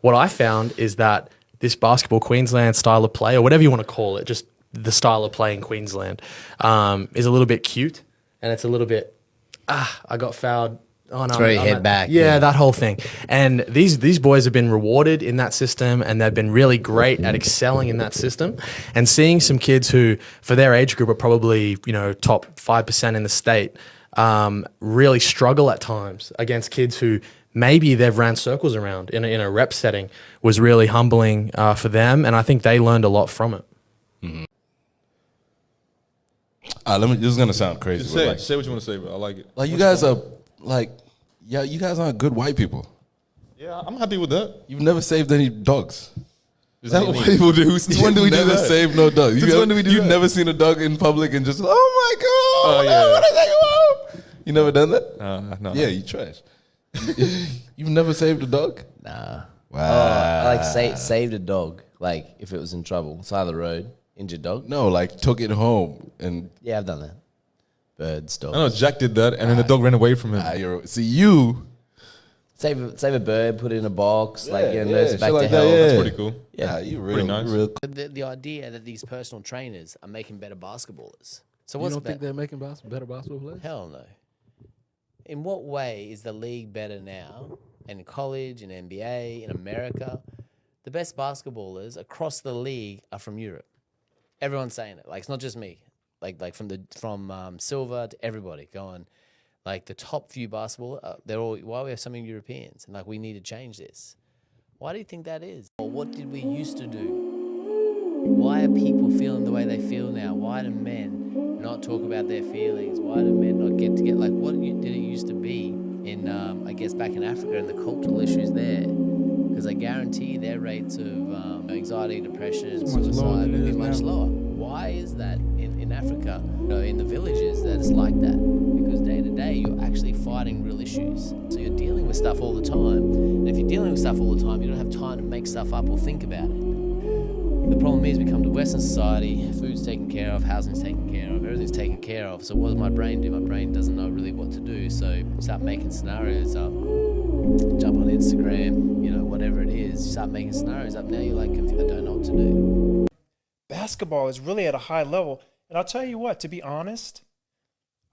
What I found is that this Basketball Queensland style of play, or whatever you want to call it, just the style of play in Queensland, is a little bit cute, and it's a little bit, I got fouled. Oh, no, it's very head back. Yeah, that whole thing. And these boys have been rewarded in that system, and they've been really great at excelling in that system. And seeing some kids who, for their age group, are probably top 5% in the state, really struggle at times against kids who maybe they've ran circles around in a rep setting, was really humbling for them, and I think they learned a lot from it. Mm-hmm. This is gonna sound crazy. Say what you want to say, bro. I like it. Like you guys are you guys aren't good white people. Yeah, I'm happy with that. You've never saved any dogs. Is that what people do? Since when do we do never that? Save no dogs. When do we do You've that? never seen a dog in public and just, oh my god, yeah. what did I go? You never done that? No. Yeah, you trash. You've never saved a dog? Nah. Wow. I like saved a dog. Like if it was in trouble, side of the road, injured dog. No, like took it home and. Yeah, I've done that. Birds, dogs. I know Jack did that, and then the dog ran away from him. You. Save a bird, put it in a box, nurse it back shit like to that, health. That's pretty cool. Yeah, you Pretty nice. The idea that these personal trainers are making better basketballers. So You what's don't think they're making better basketball players? Hell no. In what way is the league better now? In college, in NBA, in America, the best basketballers across the league are from Europe. Everyone's saying it. Like it's not just me. Like from Silver to everybody going. Like the top few basketball, they're all. Why we have so many Europeans? And like we need to change this. Why do you think that is? Or what did we used to do? Why are people feeling the way they feel now? Why do men not talk about their feelings? Why do men not get together? Like what did it used to be in, I guess back in Africa and the cultural issues there? Because I guarantee their rates of anxiety, depression, suicide will be much lower. Why is that in Africa, in the villages, that it's like that? Because day to day, you're actually fighting real issues. So you're dealing with stuff all the time. And if you're dealing with stuff all the time, you don't have time to make stuff up or think about it. The problem is we come to Western society, food's taken care of, housing's taken care of, everything's taken care of. So what does my brain do? My brain doesn't know really what to do. So you start making scenarios up, jump on Instagram, whatever it is, you start making scenarios up. Now you're like, I don't know what to do. Basketball is really at a high level. And I'll tell you what, to be honest,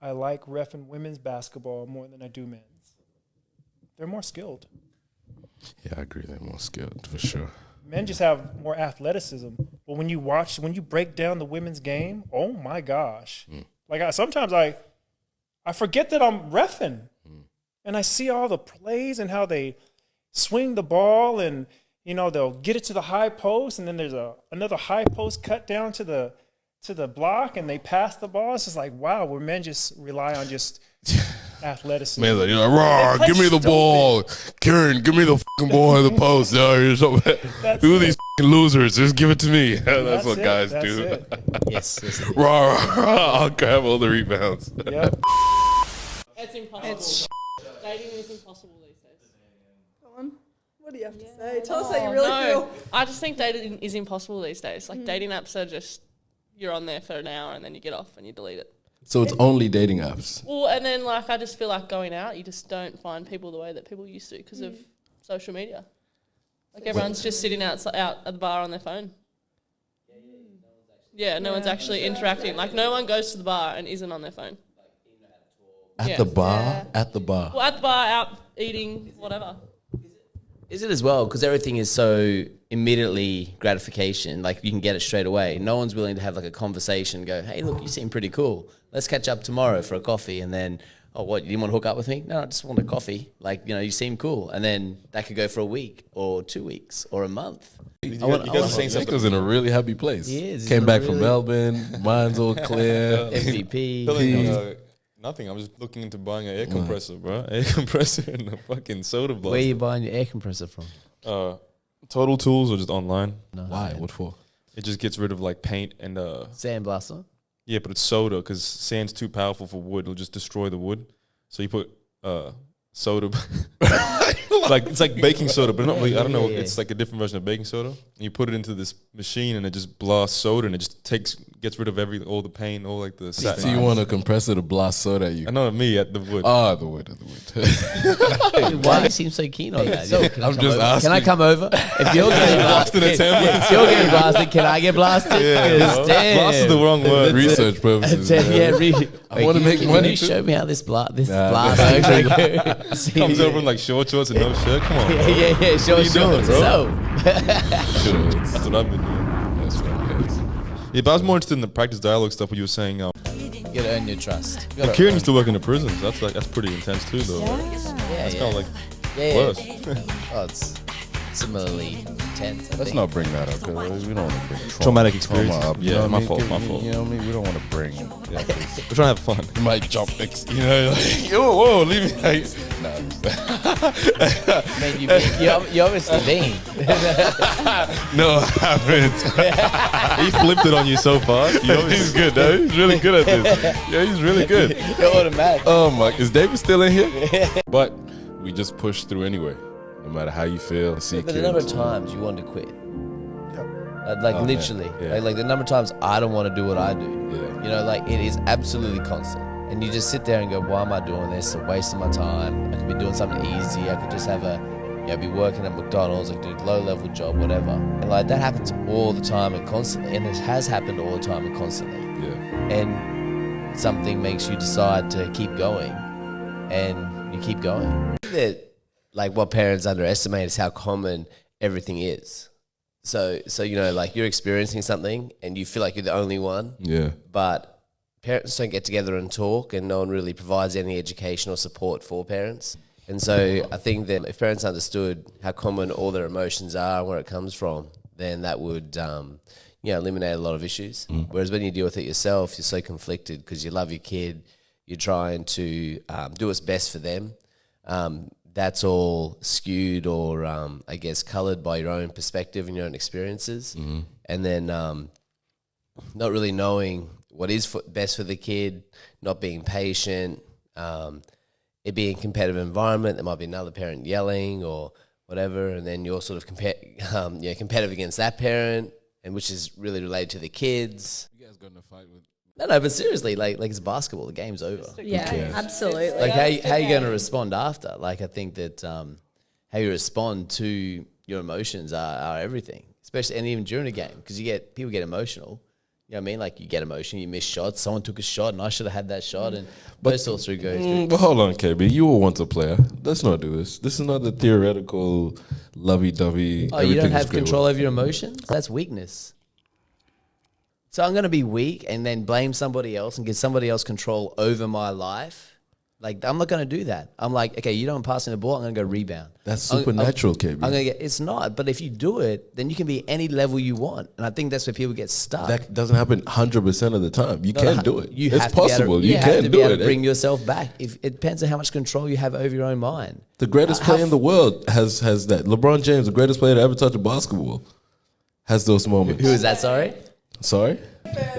I like reffing women's basketball more than I do men's. They're more skilled. Yeah, I agree. They're more skilled for sure. Men just have more athleticism. But when you break down the women's game, oh my gosh. Like sometimes I forget that I'm reffing. And I see all the plays and how they swing the ball and, they'll get it to the high post and then there's another high post cut down to the block and they pass the ball. It's just like, wow, where men just rely on just athleticism. Man's like, raw, give me the ball. Karen, give me the fucking ball in the post. Who are these fucking losers? Just give it to me. That's what guys do. Yes. Raw, I'll grab all the rebounds. Yep. It's impossible. Dating is impossible these days. Go on. What do you have to say? Tell us how you really feel. I just think dating is impossible these days. Like dating apps are just, you're on there for an hour and then you get off and you delete it. So it's only dating apps. Well, and then I just feel like going out, you just don't find people the way that people used to because of social media. Like everyone's just sitting out at the bar on their phone. Yeah, no one's actually interacting. Like no one goes to the bar and isn't on their phone. At the bar? Yeah. At the bar. Well, at the bar, out eating, whatever. Is it as well? Because everything is so immediately gratification. Like you can get it straight away. No one's willing to have like a conversation. Go, hey, look, you seem pretty cool. Let's catch up tomorrow for a coffee. And then, oh, what? You didn't want to hook up with me? No, I just want a coffee. Like you seem cool. And then that could go for a week or 2 weeks or a month. You guys are saying something. Nico's in a really happy place. He is. Came back from Melbourne. Mind's all clear. MVP. Nothing. I'm just looking into buying an air compressor, bro. Air compressor and a fucking soda blaster. Where are you buying your air compressor from? Total Tools or just online? No, Why? What for? It just gets rid of like paint and Sandblaster? yeah, but it's soda because sand's too powerful for wood. It'll just destroy the wood. So you put soda. like it's like baking soda, but not really. I don't know. Yeah. It's like a different version of baking soda. And you put it into this machine, and it just blasts soda, and it just gets rid of all the pain, all like the. So you want a compressor to blast soda at you? I know me at the wood. The wood. Why do you seem so keen on that? I'm just asking. Can I come over? If you're getting blasted, if you're getting blasted, can I get blasted? Yeah, blast is the wrong word. Research purposes. I wanna make money Can you too. show me how this blast actually goes? Comes over in like short shorts and no shirt. Come on, bro. Yeah. Sure, What are you doing, bro? So, That's what I've been doing. That's funny. Yeah, but I was more interested in the practice dialogue stuff. What you were saying. you gotta earn your trust. Kieran used to work in the prisons. That's pretty intense too, though. Yeah, It's kind of like yeah. worse. Oh, it's similarly intense. I Let's think. not bring that up because we don't want to bring Traumatic trauma experience. up. Yeah, You know what I my mean? fault, my fault. You know what I mean? We don't want to bring. We're trying to have fun. You might jump next. You know, like, whoa, leave me. Like, I mean, you obviously been. no, I haven't. He flipped it on you so fast. He's good, though. He's really good at this. Yeah, he's really good. You're automatic. Oh my! Is David still in here? But we just push through anyway, no matter how you feel. See But the kids. number of times you want to quit. Like Oh, man. literally. Yeah. Like the number of times I don't want to do what I do. Yeah. You know, like it is absolutely constant. And you just sit there and go, why am I doing this? It's a waste of my time. I could be doing something easy. I could just have be working at McDonald's, I could do a low level job, whatever. And like that happens all the time and constantly. And it has happened all the time and constantly. Yeah. And something makes you decide to keep going and you keep going. That like what parents underestimate is how common everything is. So you know, like you're experiencing something and you feel like you're the only one, Yeah. but parents don't get together and talk, and no one really provides any education or support for parents. And so I think that if parents understood how common all their emotions are and where it comes from, then that would eliminate a lot of issues. Whereas when you deal with it yourself, you're so conflicted because you love your kid, you're trying to do what's best for them. That's all skewed or, I guess, colored by your own perspective and your own experiences. And then not really knowing what is best for the kid, not being patient, it being a competitive environment. There might be another parent yelling or whatever, and then you're sort of competitive against that parent, and which is really related to the kids. You guys gonna fight with? No, but seriously, like it's basketball. The game's over. Yeah, absolutely. Like how are you going to respond after? Like I think that how you respond to your emotions are everything, especially and even during a game, because people get emotional. You know what I mean? Like you get emotional, you miss shots. Someone took a shot, and I should have had that shot. And those sorts of go through. But hold on, KB. You were once a player. Let's not do this. This is not the theoretical lovey-dovey. Oh, you don't everything's have great. control over your emotions? That's weakness. So I'm going to be weak and then blame somebody else and give somebody else control over my life. Like, I'm not going to do that. I'm like, okay, you don't pass me the ball, I'm going to go rebound. That's supernatural, KB. I'm going to get, it's not, but if you do it, then you can be any level you want. And I think that's where people get stuck. That doesn't happen 100% of the time. You can do it. You It's have to be able to- possible. you You have can to do be able it. to bring yourself back. If it depends on how much control you have over your own mind. The greatest player in the world has that. LeBron James, the greatest player to ever touch a basketball, has those moments. Who is that, sorry? Sorry?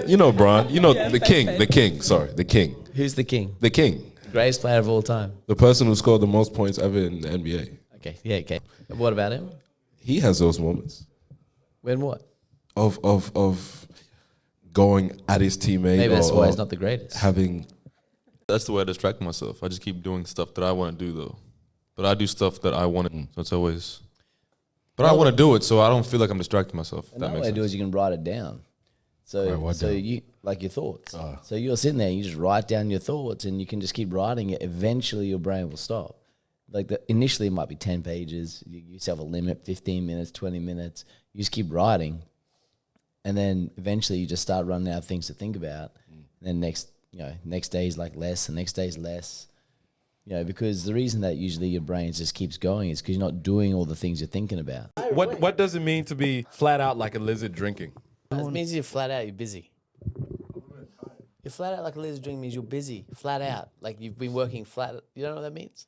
You know, Bron. You know, the king. Sorry, the king. Who's the king? The king. Greatest player of all time. The person who scored the most points ever in the NBA. Okay, yeah, okay. What about him? He has those moments When what? of going at his teammate. Maybe that's or why he's not the greatest. having. That's the way I distract myself. I just keep doing stuff that I want to do, though. But I do stuff that I want to. So it's always. But I want to do it, so I don't feel like I'm distracting myself. If that Another makes way to do sense. is you can write it down. So down? you like your thoughts. So you're sitting there, and you just write down your thoughts, and you can just keep writing it. Eventually, your brain will stop. Like initially, it might be 10 pages. You give yourself a limit, 15 minutes, 20 minutes. You just keep writing, and then eventually, you just start running out of things to think about. And then next day is like less, and next day is less. You know, because the reason that usually your brain just keeps going is because you're not doing all the things you're thinking about. What does it mean to be flat out like a lizard drinking? It means you're flat out, you're busy. You're flat out like a lizard drink means you're busy, flat out. Like you've been working flat. You don't know what that means?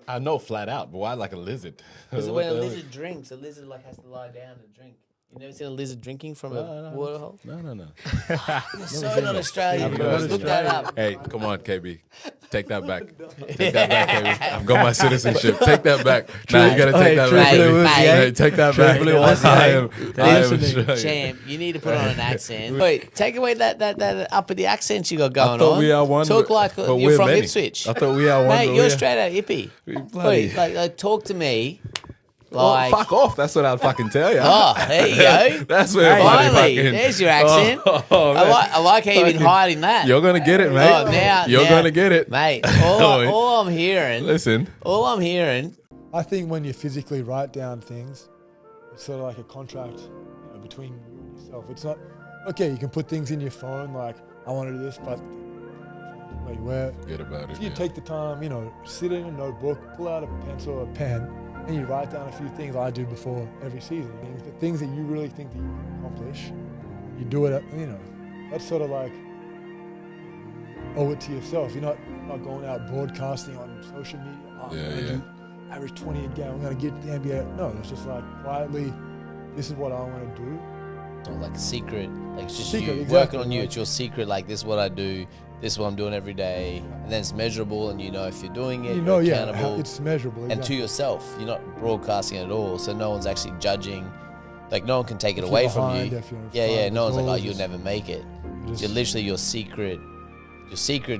I know flat out, but why like a lizard? Because when a lizard drinks, a lizard like has to lie down and drink. You never seen a lizard drinking from a water hole? No. So not Australian, bro. Look that up. Hey, come on, KB. Take that back. Take that back, KB. I've got my citizenship. Take that back. Nah, you gotta take that back. True blue, Hey, take that back. I am Australian. Champ, you need to put on an accent. Wait, take away that uppity accent you got I going thought on. we are one. Talk like but you're we're from many. Ipswich. I thought we are one. Mate, but you're we are- straight out hippie. bloody- Wait, like talk to me. Well, Like, fuck off. That's what I'd fucking tell you. oh, there you go. That's where Finally, fucking. there's your accent. Oh, man. I like how you've been Fucking- hiding that. You're gonna get it, mate. Oh, now You're gonna get it, mate. Oh, All I'm hearing, Listen. I think when you physically write down things, it's sort of like a contract between you and yourself. It's not, okay, you can put things in your phone like, I want to do this, but like where Forget about it. if you yeah. take the time, sit in a notebook, pull out a pencil or a pen, and you write down a few things I do before every season. The things that you really think that you can accomplish, you do it, that's sort of like owe it to yourself. You're not going out broadcasting on social media. Oh, I'm gonna do average 20 a game. I'm going to get the NBA. No, it's just like quietly, this is what I want to do. like a secret. Like it's just Secret, you exactly. working on you. It's your secret. Like this is what I do. This is what I'm doing every day. And then it's measurable, and you know if you're doing it. You're accountable. It's measurable. And to exactly. yourself, you're not broadcasting it at all, so no one's actually judging. Like no one can take it If you're away from you. behind, if you're in Yeah, front, no one's like, oh, goals, you'll never make it. just- You're literally your secret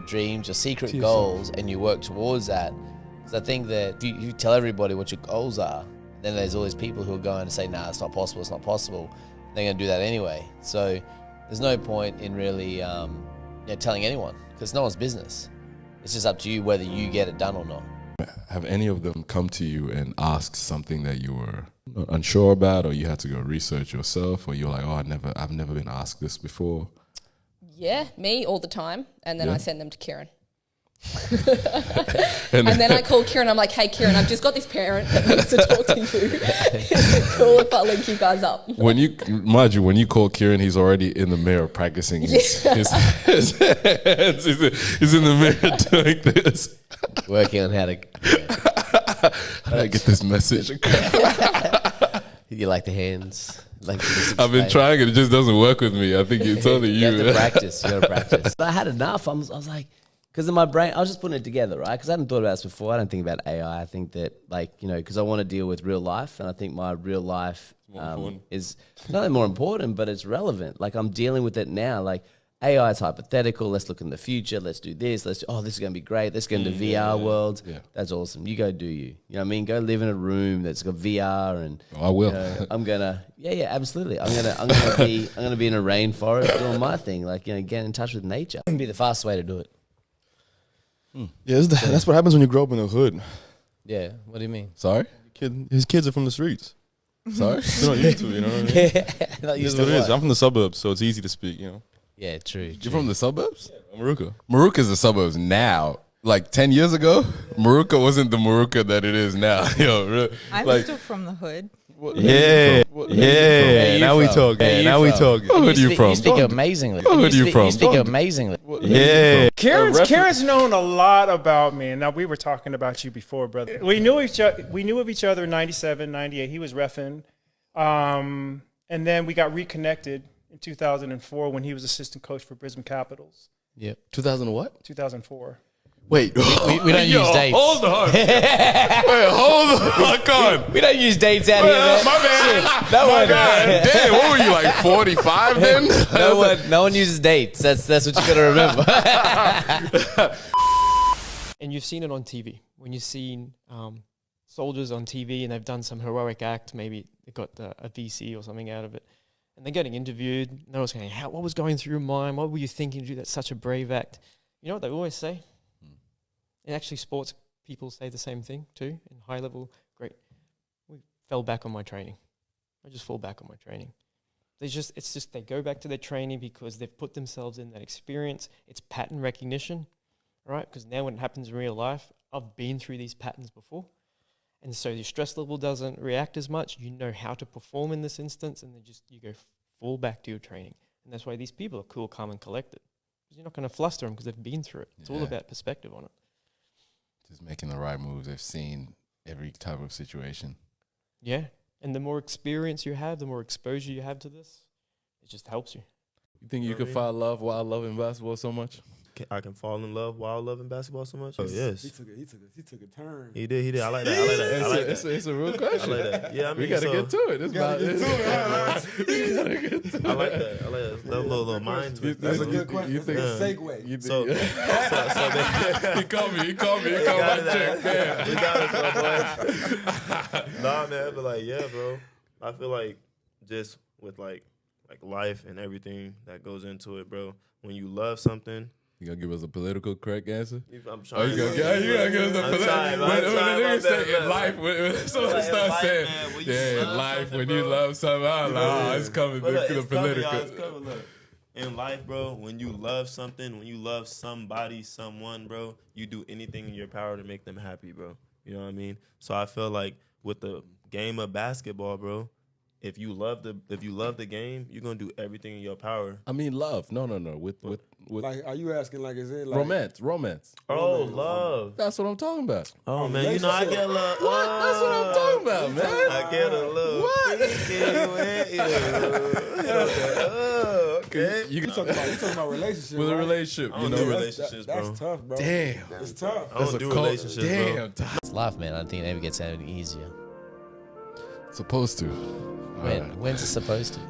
dreams, your secret To yourself. goals, and you work towards that. Because I think that if you tell everybody what your goals are, then there's all these people who are going to say, nah, it's not possible, it's not possible. They're going to do that anyway. So there's no point in really telling anyone, because no one's business. It's just up to you whether you get it done or not. Have any of them come to you and ask something that you were unsure about, or you had to go research yourself, or you're like, oh, I've never been asked this before? Yeah, me all the time. And then Yeah. I send them to Kieran. and then I call Kieran. I'm like, hey, Kieran, I've just got this parent that wants to talk to you. Is it cool if I link you guys up? When you call Kieran, he's already in the mirror practicing his hands. He's in the mirror doing this. Working on how to How do I get this message? you like the hands. Like I've been trying it just doesn't work with me. I think it's only You have you. to practice. You got to practice. But I had enough. I was like, because in my brain, I was just putting it together, right? Because I hadn't thought about this before. I don't think about AI. I think that, because I want to deal with real life, and I think my real life is not only more important, but it's relevant. Like I'm dealing with it now. Like AI is hypothetical. Let's look in the future. Let's do this. This is going to be great. Let's go into VR world. Yeah. That's awesome. You go do you. You know what I mean? Go live in a room that's got VR and. I will. I'm gonna, absolutely. I'm gonna be in a rainforest doing my thing, get in touch with nature. It'd be the fastest way to do it. Yeah, that's what happens when you grow up in the hood. Yeah. What do you mean? Sorry? His kids are from the streets. Sorry? They're not used to it, you know what I mean? Not That's used what to it is. what? I'm from the suburbs, so it's easy to speak, you know. Yeah, true. You're from the suburbs? Maruka. Maruka's the suburbs now. Like 10 years ago, Maruka wasn't the Maruka that it is now. Yo, I'm still from the hood. Yeah. Yeah. Now we talk. Where Now we talk. Where are you from? You speak amazingly. Where are you from? You speak amazingly. Yeah. Karen's known a lot about me. And now we were talking about you before, brother. We knew of each other in 97, 98. He was reffing. And then we got reconnected in 2004 when he was assistant coach for Brisbane Capitals. Yep. 2000 what? 2004. Wait. We don't use dates. Hold on. Wait, hold the fuck on. We don't use dates out here, man. My bad. No My one. bad. Damn, what were you, like 45 then? No one uses dates. That's what you got to remember. And you've seen it on TV. When you've seen soldiers on TV and they've done some heroic act, maybe they got a VC or something out of it, and they're getting interviewed, and they're always going, what was going through your mind? What were you thinking to do that's such a brave act? You know what they always say? And actually sports people say the same thing too. In high level, great. We fell back on my training. I just fall back on my training. It's just they go back to their training because they've put themselves in that experience. It's pattern recognition, right? Because now when it happens in real life, I've been through these patterns before. And so your stress level doesn't react as much. You know how to perform in this instance, and then you go fall back to your training. And that's why these people are cool, calm, and collected. Because you're not going to fluster them because they've been through it. It's all about perspective on it. Just making the right moves. They've seen every type of situation. Yeah. And the more experience you have, the more exposure you have to this, it just helps you. You think you can find love while loving basketball so much? I can fall in love while loving basketball so much? Oh, yes. He took a turn. He did. I like that. It's a real question. I like that. Yeah, I mean, we gotta get to it. We gotta get to it. I like that. That's a little mind twist. That's a good question. That's a good segue. So he called me. He called my chick. Damn. You got it, boy. Nah, man, but like, yeah, bro. I feel like just with like life and everything that goes into it, bro. When you love something. You gonna give us a political correct answer? I'm trying. You gonna give us a political. When the niggas say in life, when someone starts saying, in life, when you love something, it's coming to the political. In life, bro, when you love something, when you love somebody, someone, bro, you do anything in your power to make them happy, bro. You know what I mean? So I feel like with the game of basketball, bro, if you love the game, you're gonna do everything in your power. I mean, love. No. With like, are you asking like, is it like romance? Oh, love. That's what I'm talking about. Oh man, I get a little. What? That's what I'm talking about, man. I get a little. What? Okay. You talking about relationships? With a relationship, I don't do relationships, bro. That's tough, bro. Damn, it's tough. I don't do relationships, bro. It's life, man. I don't think it ever gets any easier. Supposed to. When's it supposed to?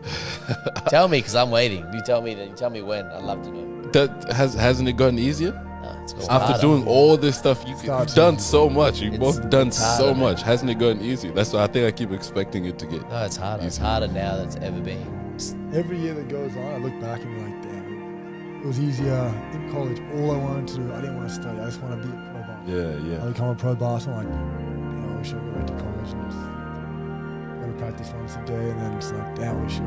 Tell me, because I'm waiting. You tell me when. I'd love to know. That hasn't it gotten easier? No, it's gotten After harder. doing all this stuff, you've done so much. You've both done so much. Man. Hasn't it gotten easier? That's what I think I keep expecting it to get. No, it's harder. It's harder now than it's ever been. Every year that goes on, I look back and be like, damn, it was easier in college. All I wanted to do, I didn't want to study. I just want to be a pro basketball. Yeah. I become a pro basketball. I'm like, damn, I wish I could go to college and just go to practice once a day. And then it's like, damn, I wish I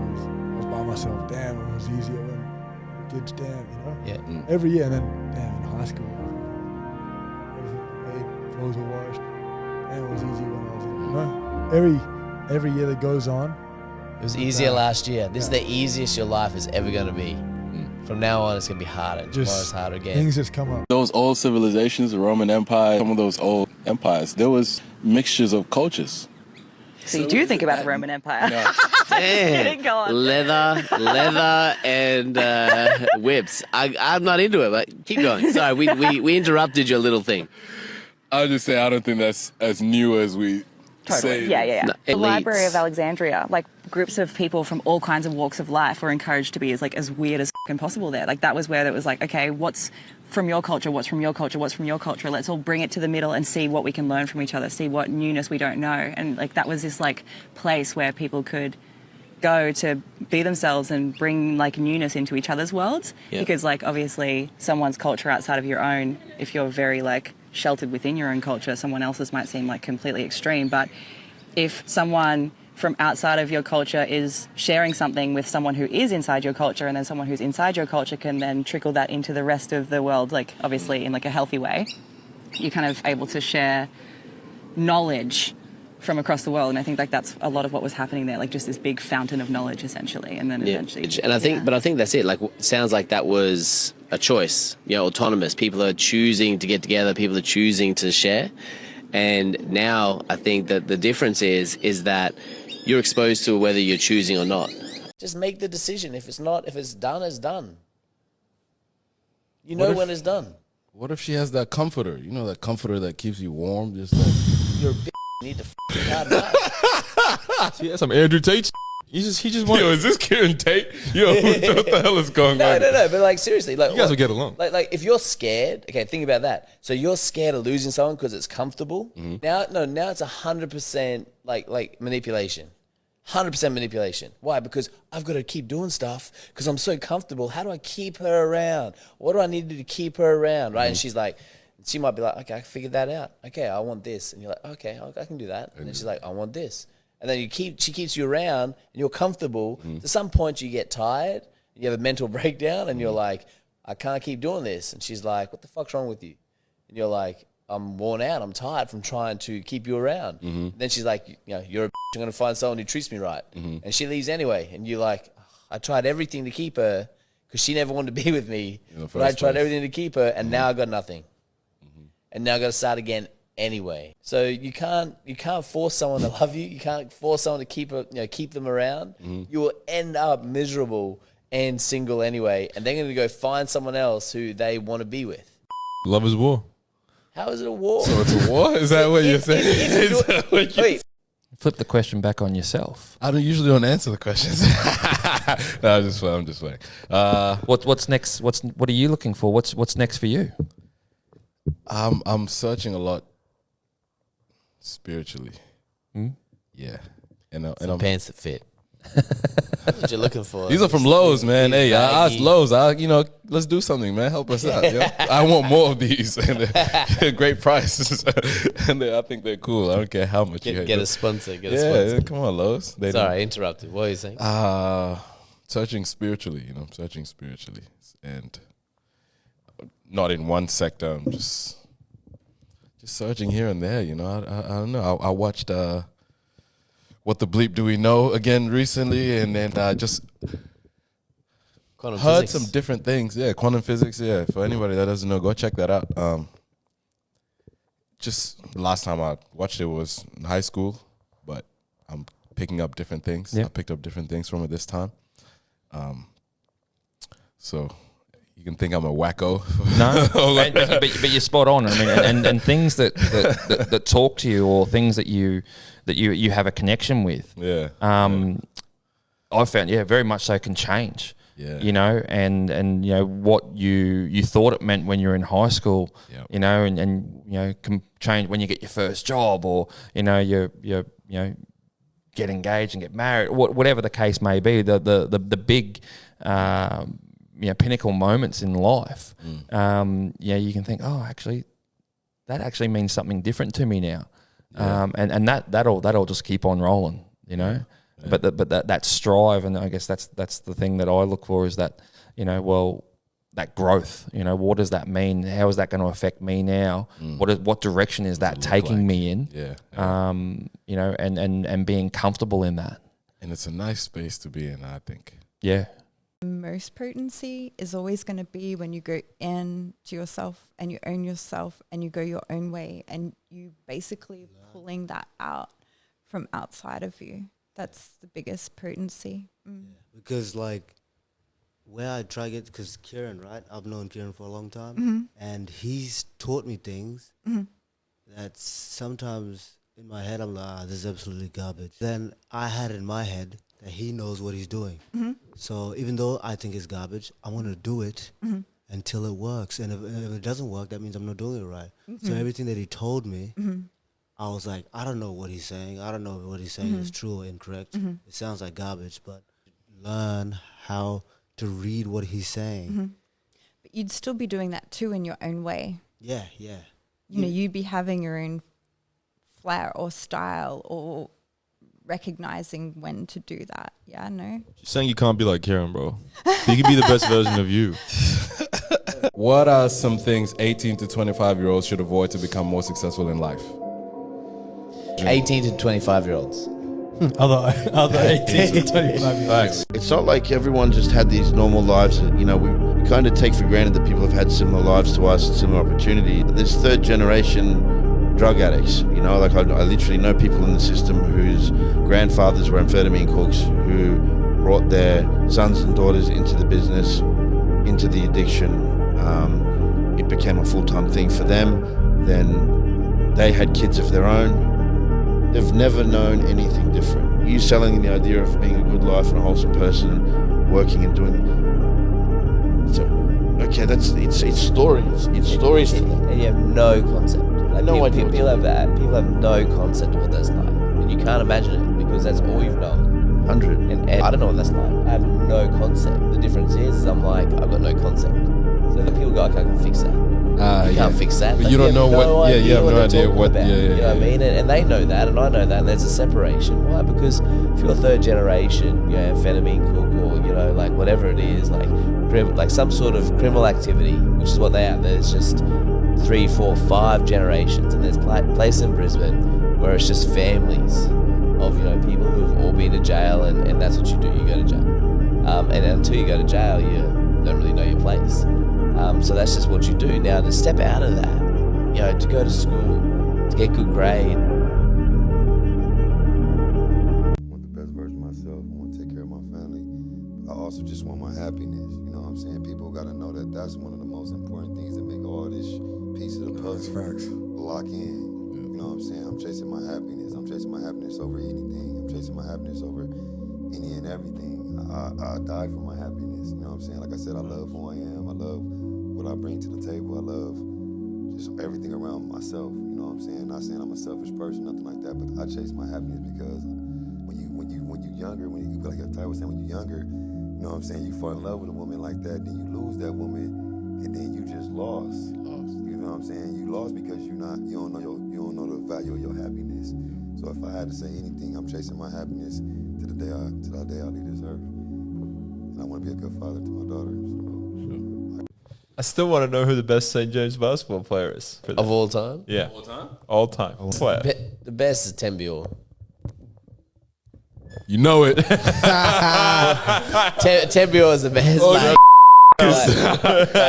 was by myself. Damn, it was easier when kids, damn, you know? Yeah. Every year, and then, damn, in high school, everything, clothes were washed. Damn, it was easier when I was in, you know? Every year that goes on. It was easier last year. This is the easiest your life is ever going to be. From now on, it's going to be harder. Tomorrow's harder again. Things just come up. Those old civilizations, the Roman Empire, some of those old empires, there was mixtures of cultures. So you do think about the Roman Empire? No. Damn. Go on. Leather, and whips. I'm not into it, but keep going. Sorry, we interrupted your little thing. I'll just say I don't think that's as new as we say. Yeah. No, The Library of Alexandria, like groups of people from all kinds of walks of life were encouraged to be as weird as possible there. Like that was where it was like, okay, what's from your culture, what's from your culture, what's from your culture? Let's all bring it to the middle and see what we can learn from each other, see what newness we don't know. And like that was this like place where people could go to be themselves and bring like newness into each other's worlds. Yeah. Because like obviously someone's culture outside of your own, if you're very like sheltered within your own culture, someone else's might seem like completely extreme. But if someone from outside of your culture is sharing something with someone who is inside your culture, and then someone who's inside your culture can then trickle that into the rest of the world, like obviously in like a healthy way, you're kind of able to share knowledge from across the world. And I think like that's a lot of what was happening there, like just this big fountain of knowledge essentially. And then eventually. And I think that's it. Like, sounds like that was a choice, autonomous. People are choosing to get together. People are choosing to share. And now I think that the difference is that you're exposed to whether you're choosing or not. Just make the decision. If it's done, it's done. You know when it's done. What if she has that comforter? You know that comforter that keeps you warm? Just like You're a bitch. You need to harden up. She has some Andrew Tate. He just wants. Yo, is this Kieran Tate? Yo, what the hell is going on? No. But like seriously, like You guys will get along. Like if you're scared, okay, think about that. So you're scared of losing someone because it's comfortable. Now it's 100% like manipulation. 100% manipulation. Why? Because I've got to keep doing stuff because I'm so comfortable. How do I keep her around? What do I need to keep her around? Right? And she's like, she might be like, okay, I figured that out. Okay, I want this. And you're like, okay, I can do that. And then she's like, I want this. And then she keeps you around and you're comfortable. To some point you get tired, you have a mental breakdown and you're like, I can't keep doing this. And she's like, what the fuck's wrong with you? And you're like, I'm worn out. I'm tired from trying to keep you around. Then she's like, you're a bitch. I'm going to find someone who treats me right. And she leaves anyway. And you're like, I tried everything to keep her because she never wanted to be with me. But I tried everything to keep her and now I got nothing. And now I got to start again anyway. So you can't force someone to love you. You can't force someone to keep them around. You will end up miserable and single anyway, and they're going to go find someone else who they want to be with. Love is war. How is it a war? So it's a war? Is that what you're saying? Wait. Flip the question back on yourself. I usually don't answer the questions. No, I'm just playing. What's next? What are you looking for? What's next for you? I'm searching a lot spiritually. Yeah, and I'm pants that fit. That's what you're looking for. These are from Lowe's, man. Hey, I asked Lowe's. Let's do something, man. Help us out. I want more of these, and they're great prices, and I think they're cool. I don't care how much you get a sponsor. Get a sponsor. Come on, Lowe's. Sorry, I interrupted. What are you saying? Searching spiritually. Searching spiritually, and not in one sector. I'm just searching here and there. I don't know. I watched. What the bleep do we know again recently, and then just quantum heard physics. some different things. Yeah, quantum physics. Yeah, for anybody that doesn't know, go check that out. Just the last time I watched it was in high school, but I'm picking up different things. Yeah. I picked up different things from it this time. So you can think I'm a wacko. No, but you're spot on. I mean, and things that talk to you, or things that you have a connection with. Yeah. I found, very much so can change. Yeah. And what you thought it meant when you're in high school. Yep. And can change when you get your first job, or you get engaged and get married, whatever the case may be. The big pinnacle moments in life. You can think, oh, actually, that actually means something different to me now. Yeah. And that'll just keep on rolling, Yeah. But that strive, and I guess that's the thing that I look for, is that that growth. What does that mean? How is that going to affect me now? What direction is that taking me in? Yeah. And being comfortable in that. And it's a nice space to be in, I think. Yeah. Most potency is always going to be when you go in to yourself and you own yourself and you go your own way, and you basically pulling that out from outside of you. That's the biggest potency. Because where I try to get, because Kieran, right? I've known Kieran for a long time, and he's taught me things that sometimes in my head I'm like, this is absolutely garbage. Then I had in my head that he knows what he's doing. So even though I think it's garbage, I'm going to do it until it works. And if it doesn't work, that means I'm not doing it right. So everything that he told me, I was like, I don't know what he's saying. I don't know if what he's saying is true or incorrect. It sounds like garbage, but learn how to read what he's saying. But you'd still be doing that too in your own way. Yeah. You'd be having your own flair or style, or recognizing when to do that. Yeah, no. She's saying you can't be like Kieran, bro. You can be the best version of you. What are some things 18 to 25-year-olds should avoid to become more successful in life? 18 to 25-year-olds. Other 18 to 25-year-olds. It's not like everyone just had these normal lives. We kind of take for granted that people have had similar lives to us and similar opportunity. There's third generation drug addicts, I literally know people in the system whose grandfathers were amphetamine cooks, who brought their sons and daughters into the business, into the addiction. It became a full-time thing for them. Then they had kids of their own. They've never known anything different. You selling the idea of being a good life and a wholesome person and working and doing so, okay, it's stories. It's stories. And you have no concept. No idea. People have that. People have no concept of what that's like, and you can't imagine it because that's all you've known. 100. And I don't know what that's like. I have no concept. The difference is I'm like, I've got no concept. So the people go, okay, I can fix that. You can't fix that. But you don't know what. Yeah, you have no idea what. You know what I mean? And they know that, and I know that, and there's a separation. Why? Because if you're third generation, amphetamine cook, or whatever it is, like some sort of criminal activity, which is what they are. There's just 3, 4, 5 generations, and there's place in Brisbane where it's just families of people who have all been to jail, and that's what you do. You go to jail, and until you go to jail, you don't really know your place. So that's just what you do. Now to step out of that, to go to school, to get good grade. Best version of myself. I want to take care of my family. I also just want my happiness. You know what I'm saying? People got to know that that's one of the most important things that make all this piece of the puzzle lock in. You know what I'm saying? I'm chasing my happiness. I'm chasing my happiness over anything. I'm chasing my happiness over any and everything. I die for my happiness. You know what I'm saying? Like I said, I love who I am. I love what I bring to the table. I love just everything around myself. You know what I'm saying? Not saying I'm a selfish person, nothing like that, but I chase my happiness because when you're younger, like Ty was saying, when you're younger, you know what I'm saying, you fall in love with a woman like that, then you lose that woman, and then you just lost. You know what I'm saying? You lost because you don't know the value of your happiness. So if I had to say anything, I'm chasing my happiness to the day I leave this earth, and I want to be a good father to my daughter. I still want to know who the best St. James basketball player is. Of all time? Yeah. All time. Player. The best is Tembior. You know it. Tembior is the best. Oh,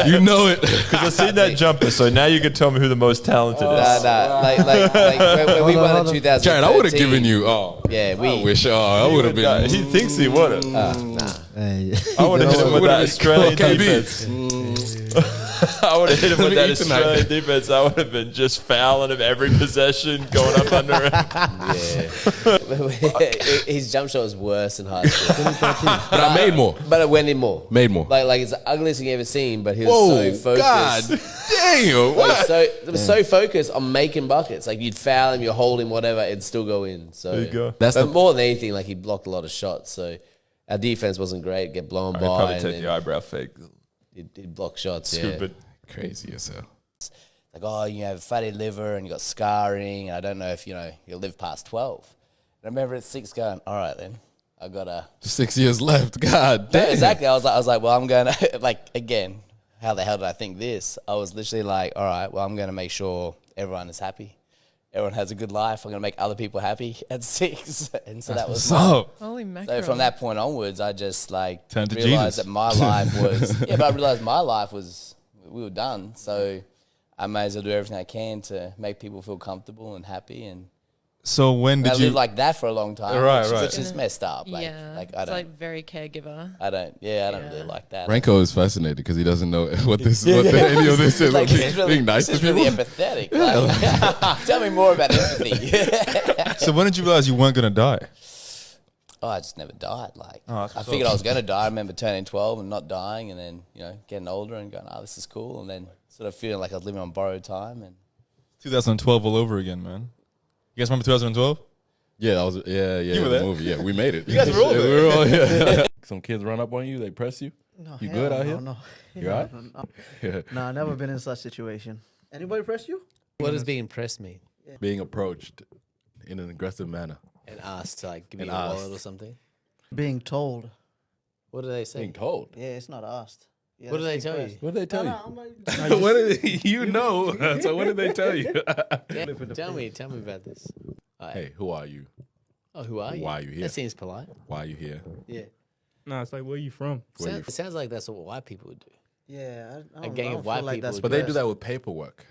you know it. Because I've seen that jumper, so now you can tell me who the most talented is. Nah. Like when we won in 2013. Jared, I would have given you. Yeah, I wish. I would have been. He thinks he would have. Nah. I would have hit him with that Australian defense. I would have hit him with that Australian defense. I would have been just fouling him every possession, going up under him. Yeah. His jump shot was worse in high school. But I made more. But it went in more. Made more. Like it's the ugliest thing you've ever seen, but he was so focused. God damn. Like, it was so focused on making buckets. Like you'd foul him, you hold him, whatever, it'd still go in. So there you go. But more than anything, like he blocked a lot of shots. So our defense wasn't great, get blown by. Probably take the eyebrow fake. He'd block shots, Stupid. Crazy as hell. Like, you have fatty liver and you got scarring. I don't know if, you'll live past 12. And I remember at 6 going, all right then, I got 6 years left. God damn. No, exactly. I was like, well, I'm going to, like, again, how the hell did I think this? I was literally like, all right, well, I'm going to make sure everyone is happy. Everyone has a good life. I'm going to make other people happy at 6. And so that was so. Holy mackerel. So from that point onwards, I just Turned to realized Jesus. that my life was, but I realized my life was, we were done. So I may as well do everything I can to make people feel comfortable and happy. And so when did I you lived like that for a long time, which is messed up. Like, yeah, like I it's don't, like very caregiver. I don't really like that. Ranko is fascinated because he doesn't know what any of this is. Like, Being really, nice this to is really people. empathetic. Like, tell me more about empathy. So when did you realize you weren't going to die? Oh, I just never died. Like Oh, I figured I was going to die. I remember turning 12 and not dying, and then getting older and going, this is cool, and then sort of feeling like I was living on borrowed time. And 2012 all over again, man. You guys remember 2012? Yeah, that was You were the there? movie. Yeah, we made it. You guys were all there. We were all here. Some kids run up on you, they press you. No, You good out here? No. You all right? No, I've never been in such situation. Anybody press you? What does being pressed mean? Being approached in an aggressive manner. And asked to give you And a wallet asked. or something. Being told. What do they say? Being told. Yeah, it's not asked. Yeah, What do they that's being tell you? pressed. What did they tell No, you? no, I'm like- What did you know? So what did they tell you? Yeah, tell me about this. Hey, who are you? Oh, who are you? Why are you here? That seems polite. Why are you here? Yeah. No, it's like, where are you from? It sounds like that's what white people would do. Yeah, A gang of white people. But they do that with paperwork.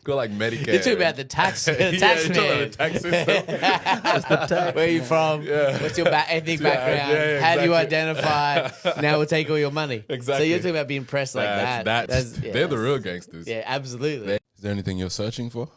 go like Medicare. You're talking about the tax, Yeah, the tax you're talking man. about the tax system. Where are you from? Yeah. What's your ethnic Yeah, background? yeah, How do you exactly. identify? Now we'll take all your money. Exactly. So you're talking about being pressed like that. They're the real gangsters. Yeah, absolutely. Is there anything you're searching for?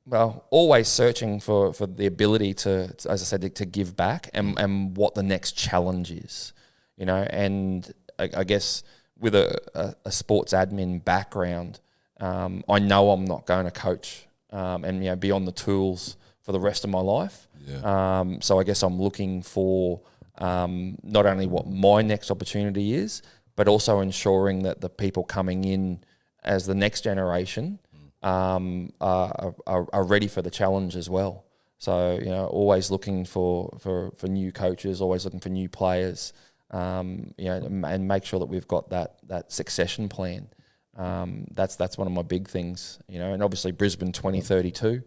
Well, always searching for the ability to, as I said, to give back and what the next challenge is, and I guess with a sports admin background, I know I'm not going to coach and be on the tools for the rest of my life. Yeah. So I guess I'm looking for not only what my next opportunity is, but also ensuring that the people coming in as the next generation are ready for the challenge as well. So, always looking for new coaches, always looking for new players, and make sure that we've got that succession plan. That's one of my big things, and obviously Brisbane 2032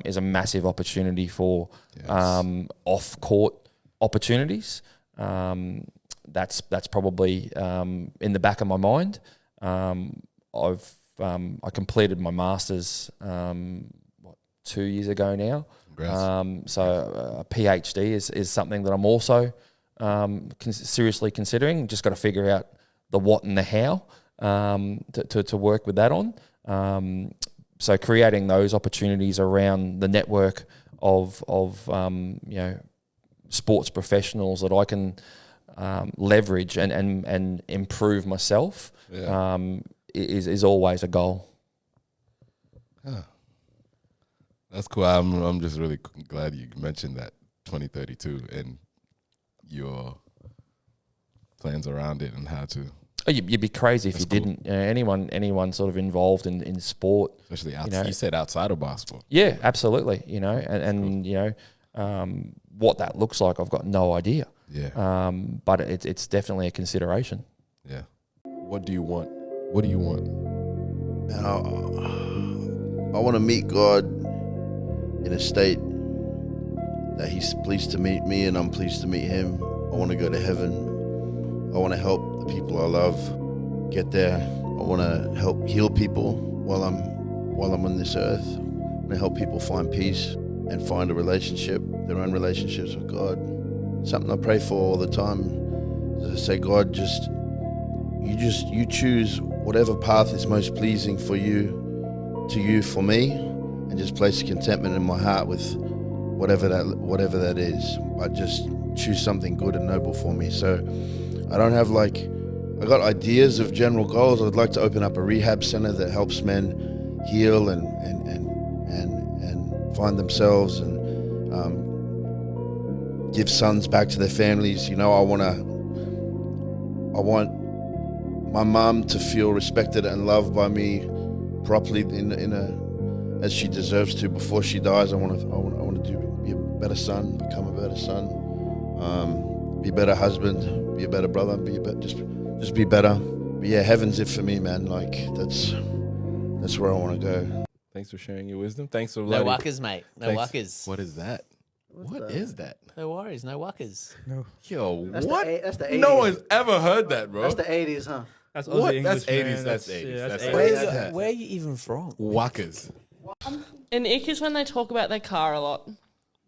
is a massive opportunity for off-court opportunities. that's probably in the back of my mind. I completed my master's 2 years ago now. So a PhD is something that I'm also seriously considering. Just got to figure out the what and the how to work with that on. So creating those opportunities around the network of sports professionals that I can leverage and improve myself is always a goal. Huh. That's cool. I'm just really glad you mentioned that 2032 and your plans around it and how to. Oh, you'd be crazy if you didn't. Anyone sort of involved in sport, especially outside. You said outside of basketball. Yeah, absolutely. And what that looks like, I've got no idea. Yeah. But it's definitely a consideration. Yeah. What do you want? What do you want? I want to meet God in a state that He's pleased to meet me and I'm pleased to meet Him. I want to go to heaven. I want to help the people I love get there. I want to help heal people while I'm on this earth. I want to help people find peace and find a relationship, their own relationships with God. Something I pray for all the time is I say, God, you choose whatever path is most pleasing for you, for me, and just place contentment in my heart with whatever that is. But just choose something good and noble for me. So I don't have I got ideas of general goals. I'd like to open up a rehab center that helps men heal and find themselves and give sons back to their families. I want my mom to feel respected and loved by me properly as she deserves to before she dies. I want to be a better son, become a better son, be a better husband, be a better brother, just be better. But yeah, heaven's it for me, man. That's where I want to go. Thanks for sharing your wisdom. Thanks for no wuckers, mate. No wuckers. What is that? What is that? No worries, no wuckers. No. Yo, That's what? That's the 80s. No one's ever heard that, bro. That's the 80s, huh? That's what? Aussie That's English, 80s. man. That's 80s. Yeah, that's that's 80s. Where are you even from? Wuckers. An ick is when they talk about their car a lot.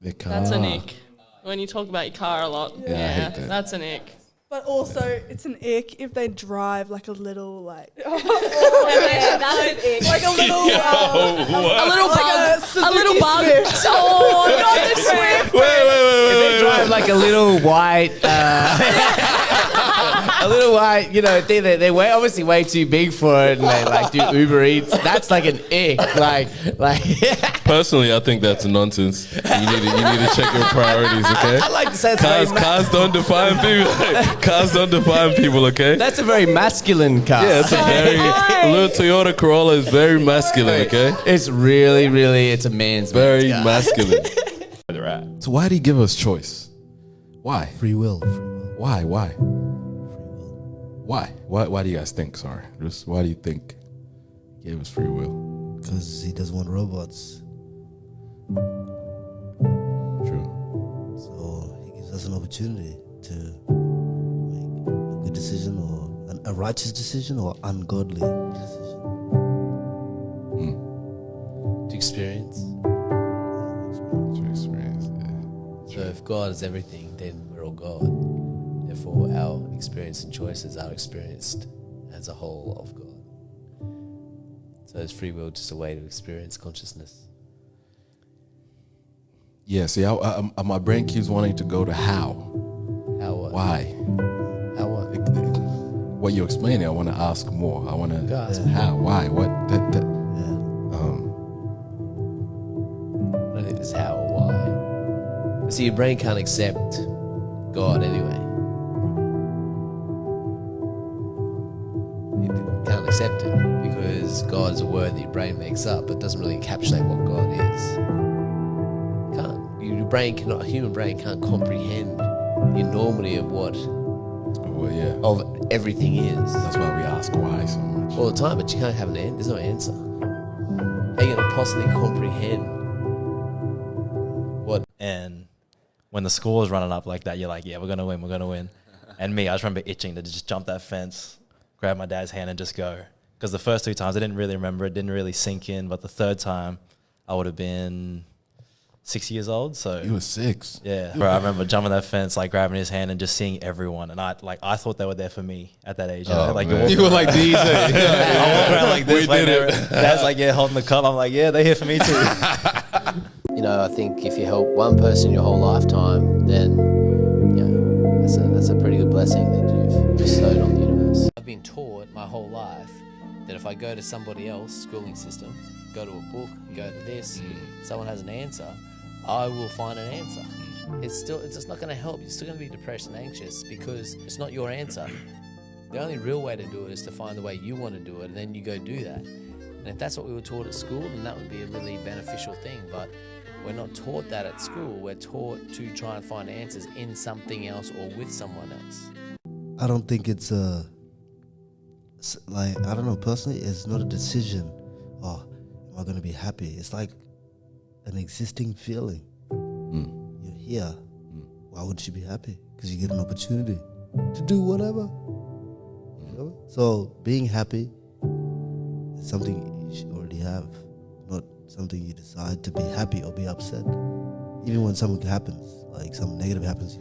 Their car. That's an ick. When you talk about your car a lot. Yeah, I hate that. That's an ick. But also, it's an ick if they drive like a little that's an ick. Like a little, a little like bug. a A little bug. Swift. Oh, not the Swift. Wait. If they drive like a little white, they're obviously way too big for it, and they do Uber Eats. That's like an ick. Personally, I think that's nonsense. You need to check your priorities, okay? I like to say it's cars don't define people. Cars don't define people, okay? That's a very masculine car. Yeah, it's a little Toyota Corolla is very masculine, okay? It's really, it's a man's very car. masculine. Where they're at. So why do you give us choice? Why? Free will. Why? Why do you guys think? Sorry, just why do you think he gave us free will? Because He doesn't want robots. True. So He gives us an opportunity to make a good decision or a righteous decision or ungodly decision. To experience. To experience, yeah. So if God is everything, then we're all God. Therefore, our experience and choices are experienced as a whole of God. So is free will just a way to experience consciousness? Yeah, see, my brain keeps wanting to go to how. How what? Why? How what? What you're explaining, I want to ask more. I want to ask how, why, what. I don't think there's how or why. So your brain can't accept God anyway. It can't accept it because God's a word that your brain makes up, but doesn't really encapsulate what God is. Human brain can't comprehend the enormity of what of everything is. That's why we ask why so much all the time, but you can't have there's no answer. How are you going to possibly comprehend what? And when the score is running up like that, you're like, yeah, we're gonna win. And me, I just remember itching to just jump that fence, grab my dad's hand and just go. Because the first 2 times I didn't really remember, it didn't really sink in. But the third time I would have been 6 years old. So You were 6. yeah, bro, I remember jumping that fence, like grabbing his hand and just seeing everyone. And I thought they were there for me at that age. Oh, like man. you were like these. I walk around like this. We did it. Dad's like, yeah, holding the cup. I'm like, yeah, they're here for me too. You know, I think if you help one person your whole lifetime, then that's a pretty good blessing that you've bestowed on the universe. I've been taught my whole life that if I go to somebody else, schooling system, go to a book, go to this, someone has an answer, I will find an answer. It's just not going to help. You're still going to be depressed and anxious because it's not your answer. The only real way to do it is to find the way you want to do it, and then you go do that. And if that's what we were taught at school, then that would be a really beneficial thing. But we're not taught that at school. We're taught to try and find answers in something else or with someone else. I don't think it's I don't know, personally, it's not a decision. Oh, am I going to be happy? It's like an existing feeling. You're here. Why wouldn't you be happy? Because you get an opportunity to do whatever. You know? So being happy is something you should already have, not something you decide to be happy or be upset. Even when something happens, like something negative happens,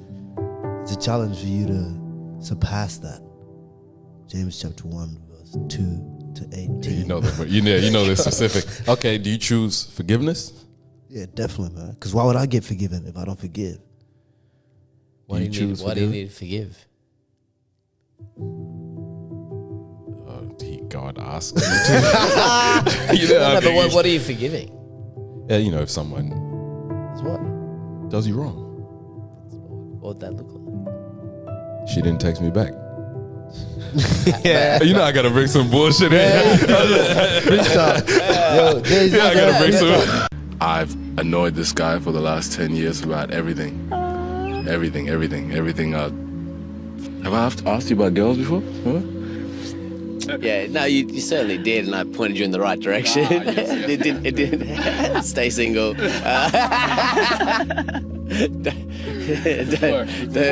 it's a challenge for you to surpass that. James chapter 1, verse 2 to 18. You know that. You know the specific. Okay, do you choose forgiveness? Yeah, definitely, man. Because why would I get forgiven if I don't forgive? Why do you need to forgive? God asks you to. But what are you forgiving? Yeah, you know, if someone What? does you wrong. What would that look like? She didn't text me back. You know I gotta bring some bullshit in. I gotta bring some. I've annoyed this guy for the last 10 years about everything. Everything. Have I asked you about girls before? Huh? Yeah, no, you certainly did, and I pointed you in the right direction. Yes. It did. Stay single. For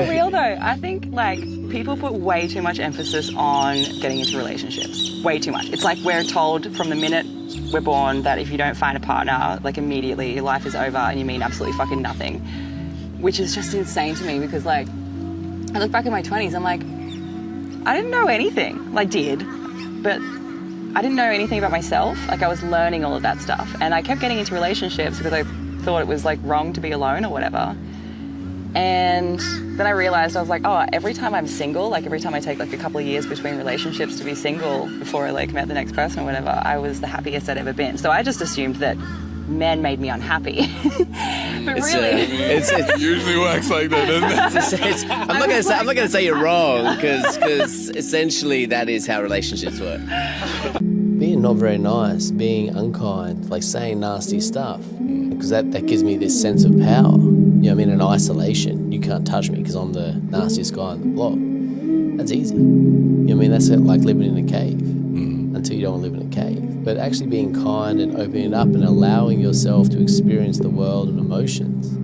real though, I think like people put way too much emphasis on getting into relationships. Way too much. It's like we're told from the minute we're born that if you don't find a partner, like immediately your life is over and you mean absolutely fucking nothing. Which is just insane to me because like I look back at my 20s, I'm like, I didn't know anything. Like did, but I didn't know anything about myself. Like I was learning all of that stuff. And I kept getting into relationships because I thought it was like wrong to be alone or whatever. And then I realized, I was like, oh, every time I'm single, like every time I take like a couple of years between relationships to be single before I like met the next person or whatever, I was the happiest I'd ever been. So I just assumed that men made me unhappy. But It usually works like that, doesn't it? I'm not gonna say you're wrong because essentially that is how relationships work. Being not very nice, being unkind, like saying nasty stuff, because that gives me this sense of power. You know, I'm in isolation. You can't touch me because I'm the nastiest guy on the block. That's easy. You know what I mean? That's like living in a cave until you don't want to live in a cave. But actually being kind and opening it up and allowing yourself to experience the world and emotions,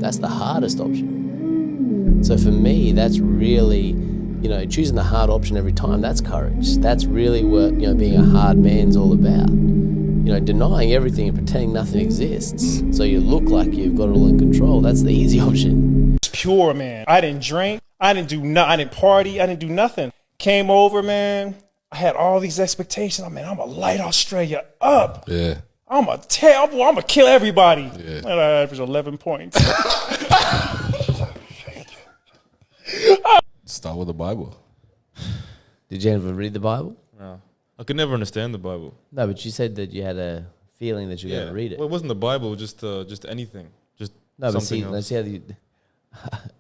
that's the hardest option. So for me, that's really, you know, choosing the hard option every time, that's courage. That's really what, you know, being a hard man's all about. You know, denying everything and pretending nothing exists so you look like you've got it all in control, that's the easy option. It's pure, man. I didn't drink. I didn't do nothing. I didn't party. I didn't do nothing. Came over, man. I had all these expectations. I mean, I'm going to light Australia up. Yeah. I'm going to kill everybody. Yeah. And I averaged 11 points. Start with the Bible. Did you ever read the Bible? No. I could never understand the Bible. No, but you said that you had a feeling that you were going to read it. Well, it wasn't the Bible, just anything. Just no, but something see, let's see how you...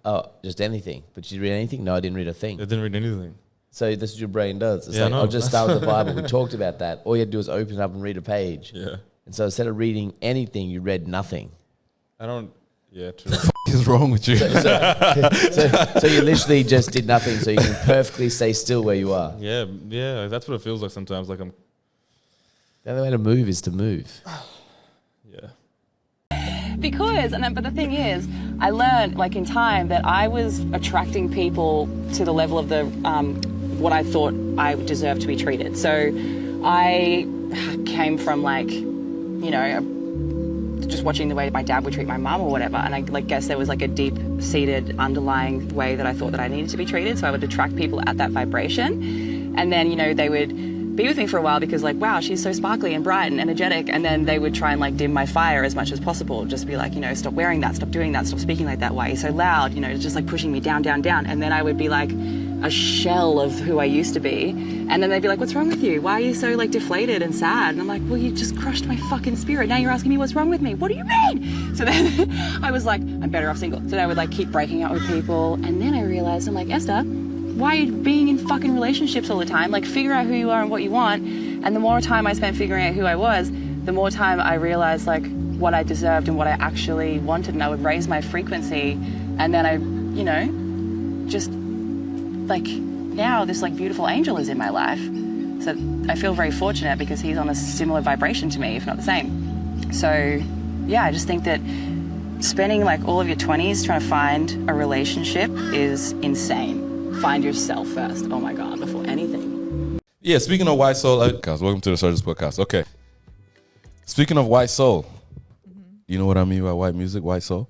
Oh, just anything. But did you read anything? No, I didn't read a thing. I didn't read anything. So this is what your brain does. It's Yeah, like, I know. I'll just start with the Bible. We talked about that. All you had to do was open it up and read a page. Yeah. And so instead of reading anything, you read nothing. I don't... Yeah, true. What the f*** is wrong with you? So you literally just did nothing so you can perfectly stay still where you are. Yeah, that's what it feels like sometimes. Like I'm... The only way to move is to move. Yeah. Because, but the thing is, I learned like in time that I was attracting people to the level of the what I thought I deserved to be treated. So I came from like, you know, just watching the way my dad would treat my mum or whatever, and I like guess there was like a deep-seated underlying way that I thought that I needed to be treated. So I would attract people at that vibration, and then, you know, they would be with me for a while because like, wow, she's so sparkly and bright and energetic, and then they would try and like dim my fire as much as possible, just be like, you know, stop wearing that, stop doing that, stop speaking like that, why are you so loud, you know, just like pushing me down, and then I would be like a shell of who I used to be, and then they'd be like, what's wrong with you, why are you so like deflated and sad? And I'm like, well, you just crushed my fucking spirit, now you're asking me what's wrong with me, what do you mean? So then I was like, I'm better off single. So then I would like keep breaking up with people, and then I realized, I'm like, Esther, why are you being in fucking relationships all the time? Like, figure out who you are and what you want. And the more time I spent figuring out who I was, the more time I realized like what I deserved and what I actually wanted, and I would raise my frequency, and then I, you know, just like now this like beautiful angel is in my life. So I feel very fortunate because he's on a similar vibration to me, if not the same. So yeah, I just think that spending like all of your 20s trying to find a relationship is insane. Find yourself first. Oh my God, before anything. Yeah, speaking of white soul, welcome to the Searchers Podcast. Okay. Speaking of white soul, you know what I mean by white music, white soul?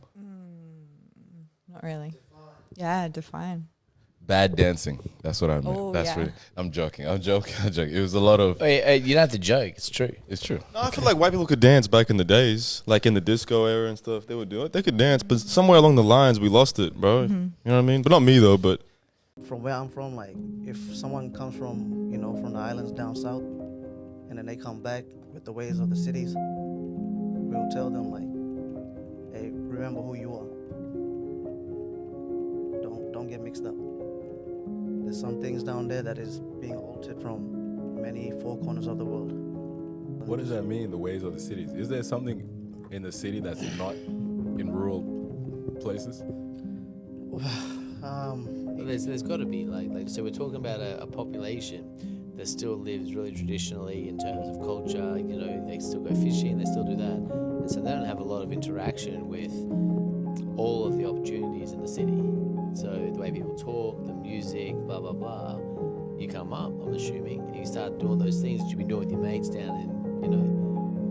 Not really. Yeah, define. Bad dancing. That's what I mean. Oh, That's yeah. really. I'm joking. It was a lot of. You don't have to joke. It's true. It's true. No, I feel like white people could dance back in the days, like in the disco era and stuff. They would do it. They could dance, but somewhere along the lines we lost it, bro. You know what I mean? But not me though. But From where I'm from, like if someone comes from, you know, from the islands down south, and then they come back with the ways of the cities, we'll tell them like, hey, remember who you are. Don't get mixed up. There's some things down there that is being altered from many four corners of the world. What does that mean, the ways of the cities? Is there something in the city that's not in rural places? There's got to be like so we're talking about a population that still lives really traditionally in terms of culture. You know, they still go fishing, they still do that, and so they don't have a lot of interaction with all of the opportunities in the city. So the way people talk, the music, blah blah blah. You come up, I'm assuming, and you start doing those things that you've been doing with your mates down in, you know,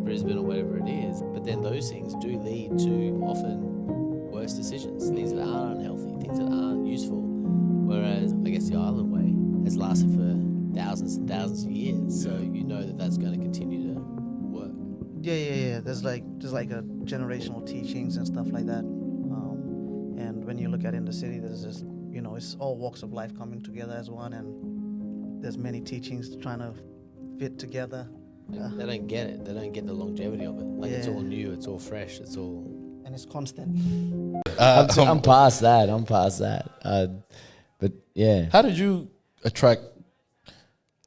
Brisbane or whatever it is. But then those things do lead to often worse decisions, things that are unhealthy, things that aren't useful. Whereas I guess the island way has lasted for thousands and thousands of years, so you know that that's going to continue to work. Yeah. There's like a generational teachings and stuff like that. And when you look at in the city, there's just, you know, it's all walks of life coming together as one, and there's many teachings trying to fit together. They don't get it. They don't get the longevity of it. Like it's all new, it's all fresh, it's all. And it's constant. I'm past that. But yeah. How did you attract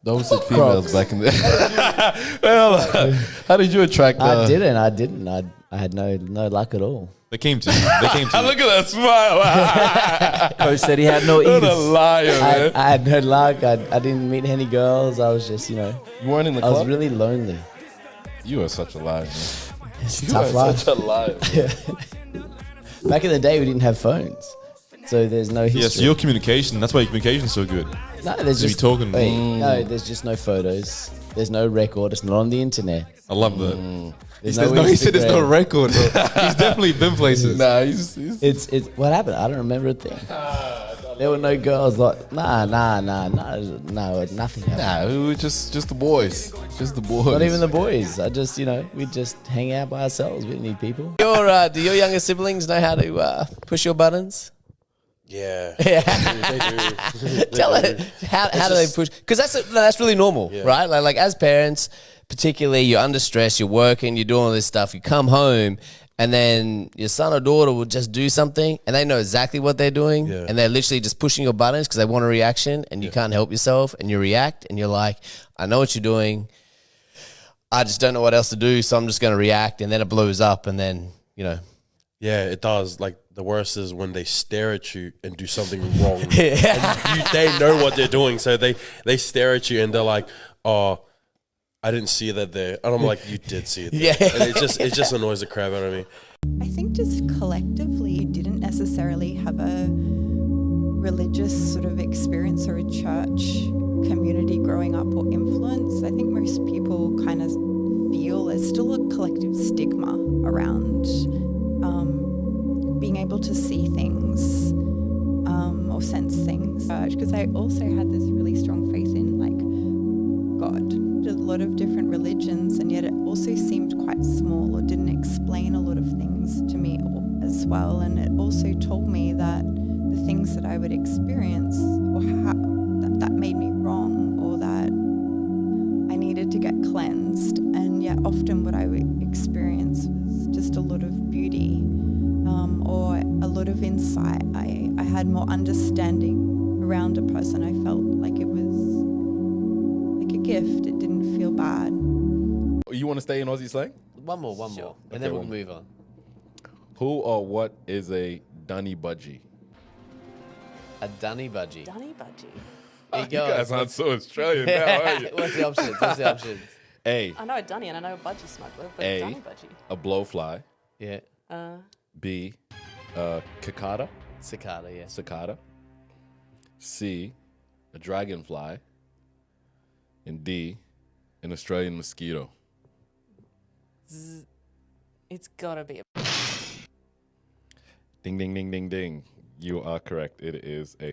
those females back in the? Well, how did you attract? I didn't. I had no luck at all. they came to you. Look at that smile. Coach said he had no ease. What a liar, man. I had no luck. I didn't meet any girls. I was just, you know. You weren't in the I club? was really lonely. You are such a liar, man. It's a You tough are life. such a liar. Back in the day, we didn't have phones, so there's no history. Yes, your communication. That's why your communication's so good. No, there's You just talking. No, there's just no photos. There's no record. It's not on the internet. I love that. There's He said there's no Instagram. record, bro. He's definitely been places. Nah, he's It's what happened. I don't remember a thing. There were no girls. Like no, nothing happened. Nah, we were just the boys. Just the boys. Not even the boys. We'd just hang out by ourselves. We didn't need people. Do your younger siblings know how to push your buttons? Yeah. They do. Tell it. How do they push? Because that's really normal, right? Like as parents, particularly, you're under stress, you're working, you're doing all this stuff. You come home, and then your son or daughter will just do something, and they know exactly what they're doing, and they're literally just pushing your buttons because they want a reaction, and you can't help yourself, and you react, and you're like, I know what you're doing. I just don't know what else to do, so I'm just going to react, and then it blows up, and then, you know. Yeah, it does. Like, the worst is when they stare at you and do something wrong. And they know what they're doing, so they stare at you and they're like, oh, I didn't see that there. And I'm like, you did see it there. Yeah. And it just annoys the crap out of me. I think just collectively you didn't necessarily have a religious sort of experience or a church community growing up or influence. I think most people kind of feel there's still a collective stigma around being able to see things or sense things. Because I also had this really strong faith in like God, a lot of different religions, and yet it also seemed quite small or didn't explain a lot of things to me as well. And it also told me that the things that I would experience or that made me wrong or that I needed to get cleansed. And yet often what I would experience was just a lot of beauty or a lot of insight. I had more understanding around a person. I felt like it was like a gift. It didn't feel bad. You want to stay in Aussie slang? One more. And then we'll move on. Who or what is a dunny budgie? A dunny budgie. Dunny budgie. There you go. You guys aren't so Australian now, are you? What's the options? A. I know a dunny and I know a budgie smuggler, but A. dunny budgie. A blowfly. Yeah. B. Cicada. Cicada, yeah. Cicada. C. A dragonfly. And D. An Australian mosquito. It's gotta be a. Ding, ding, ding, ding, ding. You are correct. It is a.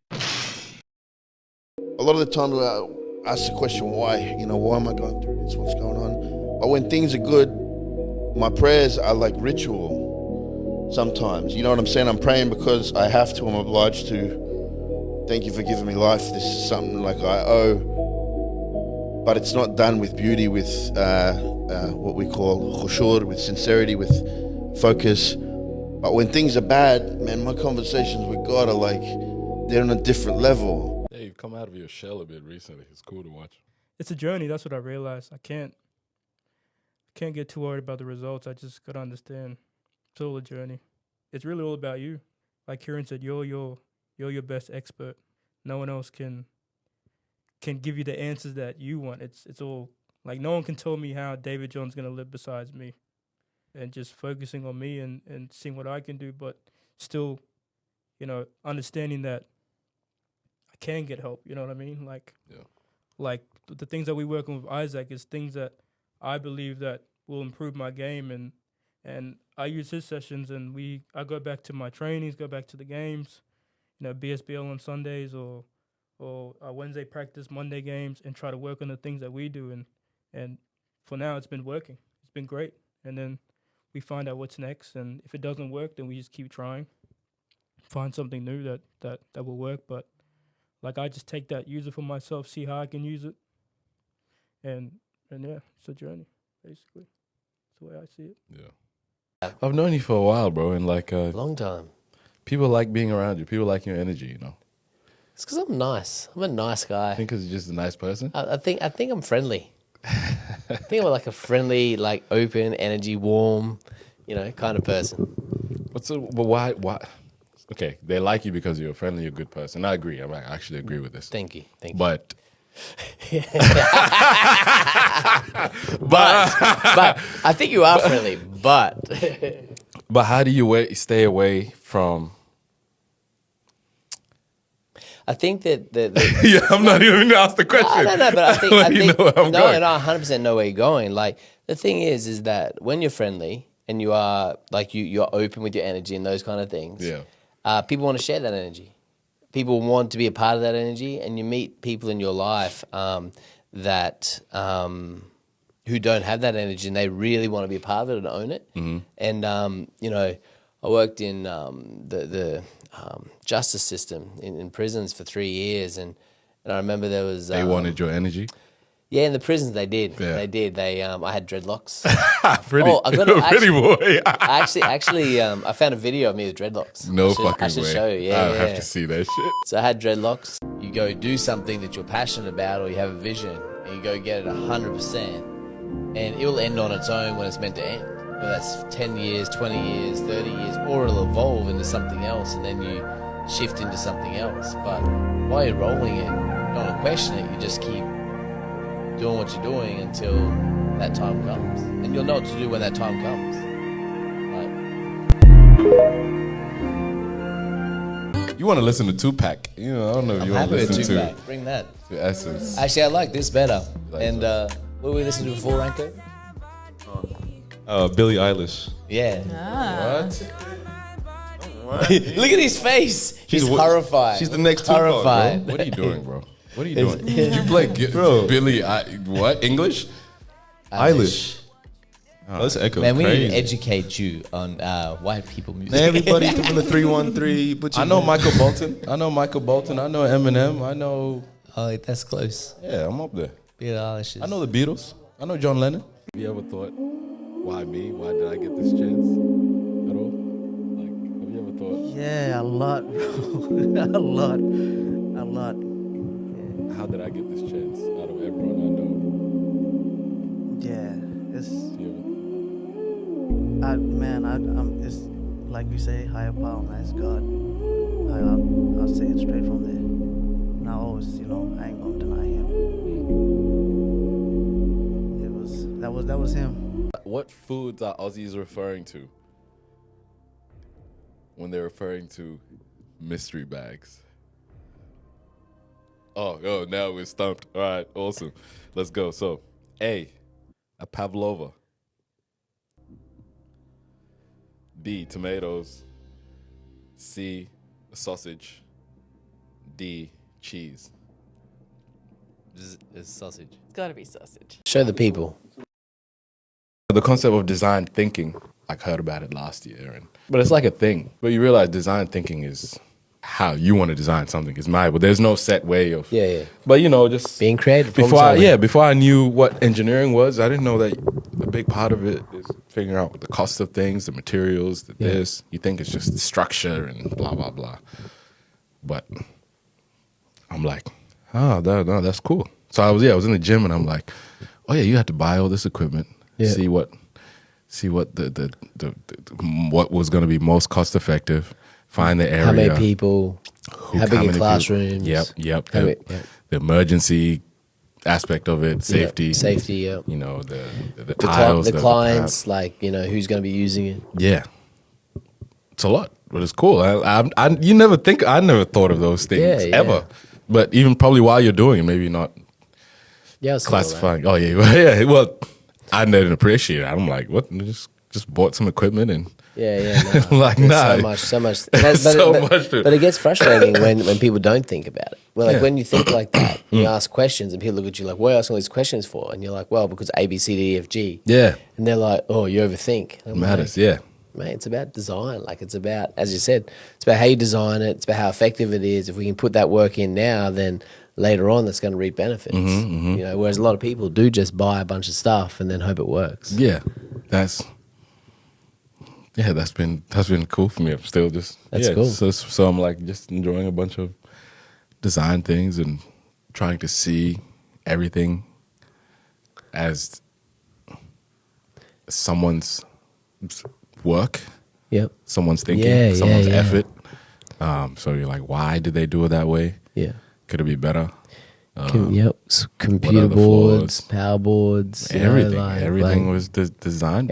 A lot of the time I ask the question, why? You know, why am I going through this? What's going on? But when things are good, my prayers are like ritual sometimes. You know what I'm saying? I'm praying because I have to. I'm obliged to. Thank you for giving me life. This is something like I owe. But it's not done with beauty, with what we call khushur, with sincerity, with focus. But when things are bad, man, my conversations with God are like, they're on a different level. Yeah, you've come out of your shell a bit recently. It's cool to watch. It's a journey. That's what I realized. I can't get too worried about the results. I just got to understand it's all a journey. It's really all about you. Like Kieran said, you're your best expert. No one else can give you the answers that you want. It's all like no one can tell me how David John's gonna live besides me. And just focusing on me and seeing what I can do, but still, you know, understanding that I can get help. You know what I mean? Like, like the things that we work on with Isaac is things that I believe that will improve my game, and I use his sessions, and I go back to my trainings, go back to the games, you know, BSBL on Sundays or Wednesday practice, Monday games, and try to work on the things that we do, and for now it's been working. It's been great, and then we find out what's next, and if it doesn't work, then we just keep trying, find something new that will work. But like I just take that, use it for myself, see how I can use it, and yeah, it's a journey basically. That's the way I see it. Yeah, I've known you for a while, bro, and like long time. People like being around you. People like your energy, you know. It's because I'm nice. I'm a nice guy. I think because you're just a nice person. I think I'm friendly. I think I'm like a friendly, like open, energy, warm, you know, kind of person. But why? Okay, they like you because you're friendly, you're a good person. I agree. I actually agree with this. Thank you. But I think you are friendly. But how do you stay away from? I think that yeah, I'm not even gonna ask the question. No, but I think you know where I'm going. No, 100% know where you're going. Like the thing is that when you're friendly and you are like you're open with your energy and those kind of things. Yeah. People want to share that energy. People want to be a part of that energy, and you meet people in your life that who don't have that energy, and they really want to be a part of it and own it. Mm-hmm. And you know, I worked in the justice system in prisons for 3 years, and I remember there was they wanted your energy. Yeah, in the prisons they did. Yeah. They did. I had dreadlocks. Pretty, pretty boy. I found a video of me with dreadlocks. No I should way. show you. Yeah, I'll have to see that shit. So I had dreadlocks. You go do something that you're passionate about, or you have a vision, and you go get it 100%, and it will end on its own when it's meant to end. Whether that's 10 years, 20 years, 30 years, or it'll evolve into something else, and then you shift into something else. But while you're rolling it, you don't want to question it. You just keep doing what you're doing until that time comes, and you'll know what to do when that time comes. want to listen to Tupac. You know, I don't know if I'm you want to happy with listen to Tupac. Bring that. Essence. Actually, I like this better. And what we listened to before, Ranko? Billie Eilish. Yeah. What? Look at his face. He's horrified. She's the next Tupac, horrified. bro. What are you doing, bro? What are you doing? Did you play Billy? What English? Eilish. Oh, that's echo. Man, we crazy. need to educate you on white people music. Man, everybody doing the 313. But I know Michael Bolton. I know Eminem. I know. Oh, that's close. Yeah, I'm up there. Billie Eilish. I know the Beatles. I know John Lennon. Have you ever thought, why me? Why did I get this chance at all? Like, have you ever thought? Yeah, a lot, bro. a lot. How did I get this chance out of everyone I know? Yeah, it's. Do you ever- it's like we say, higher power, man. It's God. I'll say it straight from there. And I always, I ain't gonna deny him. That was him. What foods are Aussies referring to when they're referring to mystery bags? Oh, now we're stumped. All right, awesome. Let's go. So, A pavlova. B, tomatoes. C, a sausage. D, cheese. It's sausage. It's got to be sausage. Show the people. The concept of design thinking, I heard about it last year, but it's like a thing. But you realize design thinking is how you want to design something. It's malleable. There's no set way of. Yeah. But just being creative. Before I knew what engineering was, I didn't know that a big part of it is figuring out the cost of things, the materials, this. You think it's just the structure and blah blah blah. But I'm like, no, that's cool. So I was in the gym and I'm like, oh yeah, you have to buy all this equipment. Yeah. See what the what was going to be most cost effective. Find the area. How many people? How big are classrooms? Yep. The emergency aspect of it, safety. Safety, yeah. The tiles. The clients, who's going to be using it. Yeah. It's a lot, but it's cool. I never thought of those things ever. But even probably while you're doing it, maybe not classifying. Oh, yeah. Well, I didn't appreciate it. I'm like, what? Just bought some equipment and so much. But it gets frustrating when people don't think about it. Well, when you think like that, you ask questions and people look at you like, what are you asking all these questions for? And you're like, well, because A, B, C, D, E, F, G. Yeah. And they're like, oh, you overthink. It matters, yeah. Mate, it's about design. It's about, as you said, it's about how you design it. It's about how effective it is. If we can put that work in now, then later on that's going to reap benefits. Whereas a lot of people do just buy a bunch of stuff and then hope it works. Yeah. That's been cool for me. I'm still just cool. So I'm like just enjoying a bunch of design things and trying to see everything as someone's work. Yep. Someone's thinking, someone's effort. So you're like, why did they do it that way? Yeah. Could it be better? Computer boards, power boards, everything was designed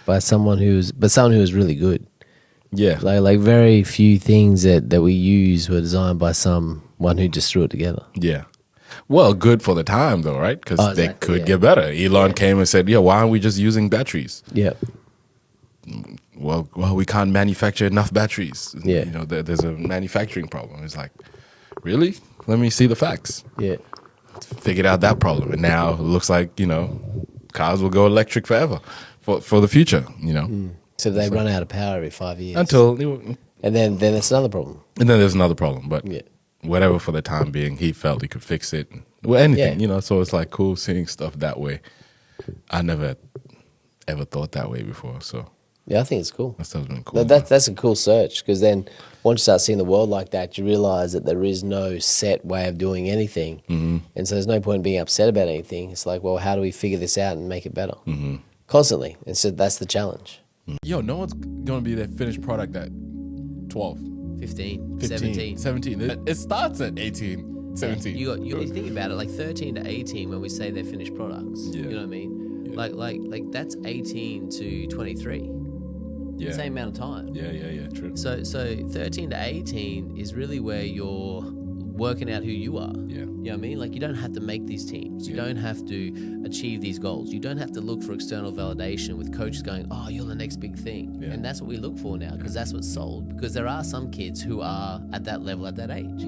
by someone who was really good. Yeah, like very few things that we use were designed by someone who just threw it together. Yeah, well, good for the time though, right? Because they could get better. Elon came and said, "Yeah, why aren't we just using batteries?" Yeah. Well, we can't manufacture enough batteries. Yeah, there's a manufacturing problem. It's like, really? Let me see the facts. Yeah. Figured out that problem. And now it looks like, cars will go electric forever for the future, So they run out of power every 5 years. And then it's another problem. And then there's another problem. But whatever for the time being, he felt he could fix it. Well, anything, so it's like cool seeing stuff that way. I never ever thought that way before, so. Yeah, I think it's cool. That stuff's been cool. That's a cool search because then once you start seeing the world like that, you realize that there is no set way of doing anything. Mm-hmm. And so there's no point in being upset about anything. It's like, well, how do we figure this out and make it better? Mm-hmm. Constantly. And so that's the challenge. Yo, no one's going to be their finished product at 12. 15, 17. It starts at 18, 17. You think about it, like 13 to 18 when we say they're finished products. Yeah. You know what I mean? Yeah. Like that's 18 to 23. Yeah. Same amount of time. Yeah, true. So 13 to 18 is really where you're working out who you are. Yeah. You know what I mean? Like, you don't have to make these teams. You don't have to achieve these goals. You don't have to look for external validation with coaches going, oh, you're the next big thing. Yeah. And that's what we look for now, because that's what's sold. Because there are some kids who are at that level at that age,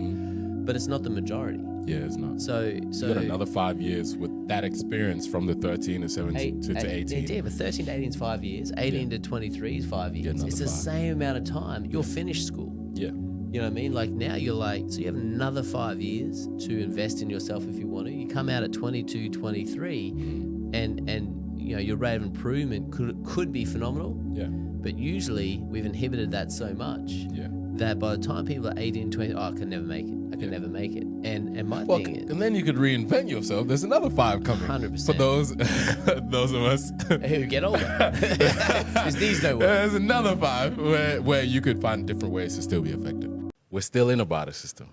but it's not the majority. Yeah, it's not. So you got another 5 years with that experience from the 13 to 17 to 18. Yeah, but 13 to 18 is 5 years. 18 to 23 is 5 years. It's the same amount of time. You're finished school. Yeah. You know what I mean? Like, now you're like, so you have another 5 years to invest in yourself if you want to. You come out at 22, 23, and you know, your rate of improvement could be phenomenal. Yeah. But usually we've inhibited that so much that by the time people are 18, 20, I can never make it. I can never make it. And my thing is, and then you could reinvent yourself. There's another 5 coming. 100%. For those of us who get older. Because these don't work. There's another 5 where you could find different ways to still be effective. We're still in a barter system.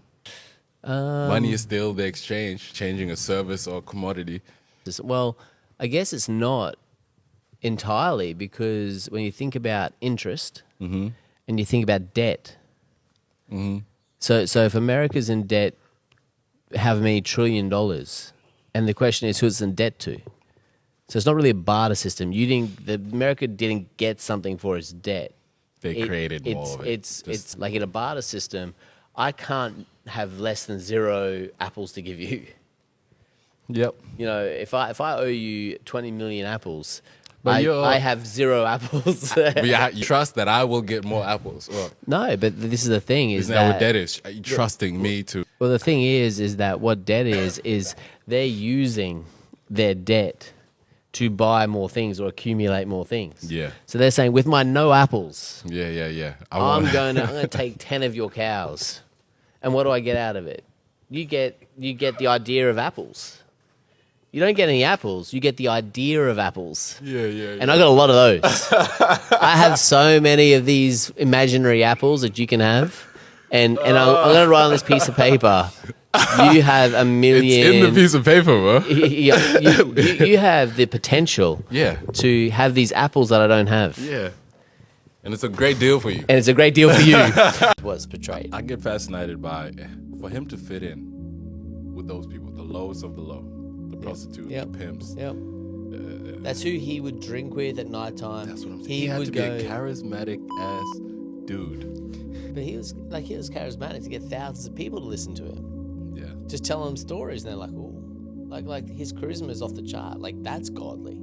Money is still the exchange, changing a service or commodity. Well, I guess it's not entirely, because when you think about interest and you think about debt, so if America's in debt, how many $1 trillion? And the question is, who it's in debt to? So it's not really a barter system. America didn't get something for its debt. They created more of it. It's like in a barter system, I can't have less than 0 apples to give you. Yep. You know, if I owe you 20 million apples, But I have 0 apples. But you trust that I will get more apples. Or, No, but this is the thing: is isn't that what that debt is? Are you trusting me to? Well, the thing is that what debt is they're using their debt to buy more things or accumulate more things. Yeah. So they're saying, with my no apples, Yeah. I'm gonna take 10 of your cows, and what do I get out of it? You get the idea of apples. You don't get any apples. You get the idea of apples. Yeah. And I got a lot of those. I have so many of these imaginary apples that you can have, and I'm gonna write on this piece of paper. You have a million. It's in the piece of paper, bro. You have the potential. To have these apples that I don't have. Yeah. And it's a great deal for you. And it's a great deal for you. Was portrayed. I get fascinated by, for him to fit in with those people, the lowest of the low, the prostitutes, the pimps. Yep. That's who he would drink with at nighttime. That's what I'm saying. He had would to be a charismatic ass dude. But he was charismatic to get thousands of people to listen to him. Yeah. Just telling them stories, and they're like, "Ooh," like his charisma is off the chart. Like, that's godly.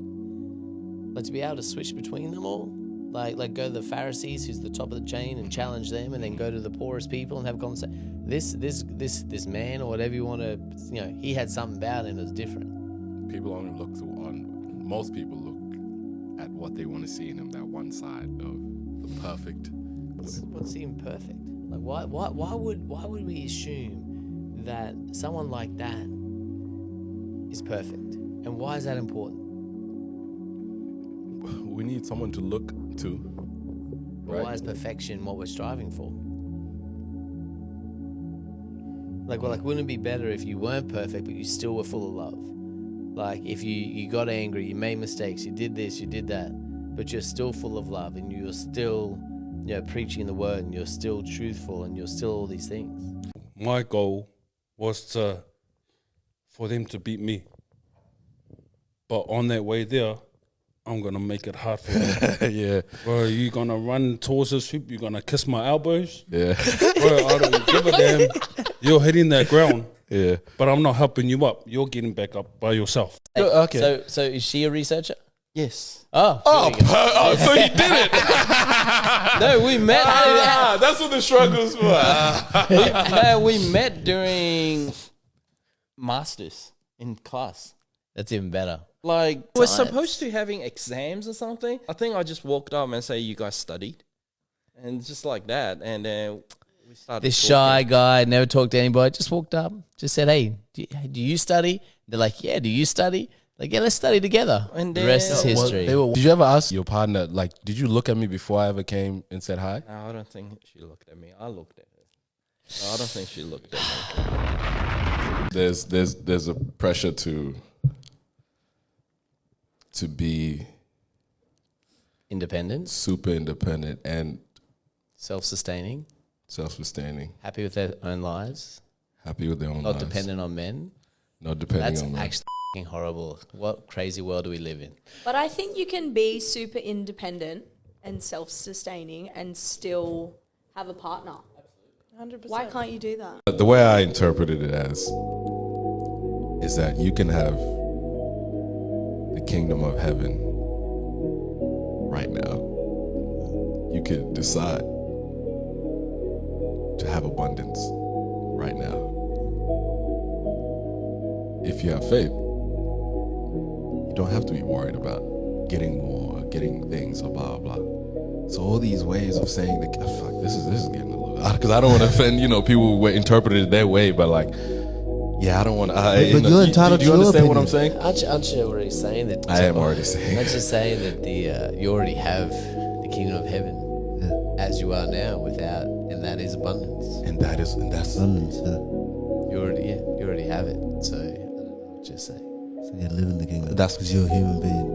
Like, to be able to switch between them all, like go to the Pharisees, who's the top of the chain, and challenge them, and then go to the poorest people and have a conversation. This man, or whatever you want to, he had something about him that's different. Most people look at what they want to see in him, that one side of the perfect. What's the imperfect? Like, why would we assume that someone like that is perfect? And why is that important? We need someone to look to. Right? Why is perfection what we're striving for? Like, wouldn't it be better if you weren't perfect, but you still were full of love? Like, if you got angry, you made mistakes, you did this, you did that, but you're still full of love, and you're still, preaching the word, and you're still truthful, and you're still all these things. My goal was for them to beat me. But on that way there, I'm going to make it hard for them. Yeah. Bro, you going to run towards this hoop, you're going to kiss my elbows. Yeah. Bro, I don't give a damn. You're hitting that ground. Yeah. But I'm not helping you up. You're getting back up by yourself. Okay. So is she a researcher? Yes. So he did it. No, we met. That's what the struggles were. We met during masters in class. That's even better. Like, we're supposed to having exams or something. I think I just walked up and say, "You guys studied," and just like that, and then we started. This shy guy never talked to anybody. Just walked up, just said, "Hey, do you study?" They're like, "Yeah." Do you study? Like, yeah, let's study together. And the rest is history. Did you ever ask your partner, like, did you look at me before I ever came and said hi? No, I don't think she looked at me. I looked at her. No, I don't think she looked at me. There's a pressure to be independent, super independent, and self-sustaining, happy with their own lives, not lives, dependent on men, not depending That's on men. actually f***ing horrible. What crazy world do we live in? But I think you can be super independent and self-sustaining and still have a partner. 100%. Why can't you do that? The way I interpreted it as is that you can have the kingdom of heaven right now. You could decide to have abundance right now. If you have faith, you don't have to be worried about getting more, getting things, or blah blah. So all these ways of saying that, fuck, this is getting a little, because I don't want to offend, people who interpret it their way, but like, yeah, I don't want to. But you're entitled do you to your understand what I'm opinion. saying? Aren't you already saying that? I am already saying. Aren't you saying that you already have the kingdom of heaven as you are now, without, and that is abundance. And that's abundance. You already have it. So I don't know what you're saying. So you live in the kingdom. That's because you're a human being.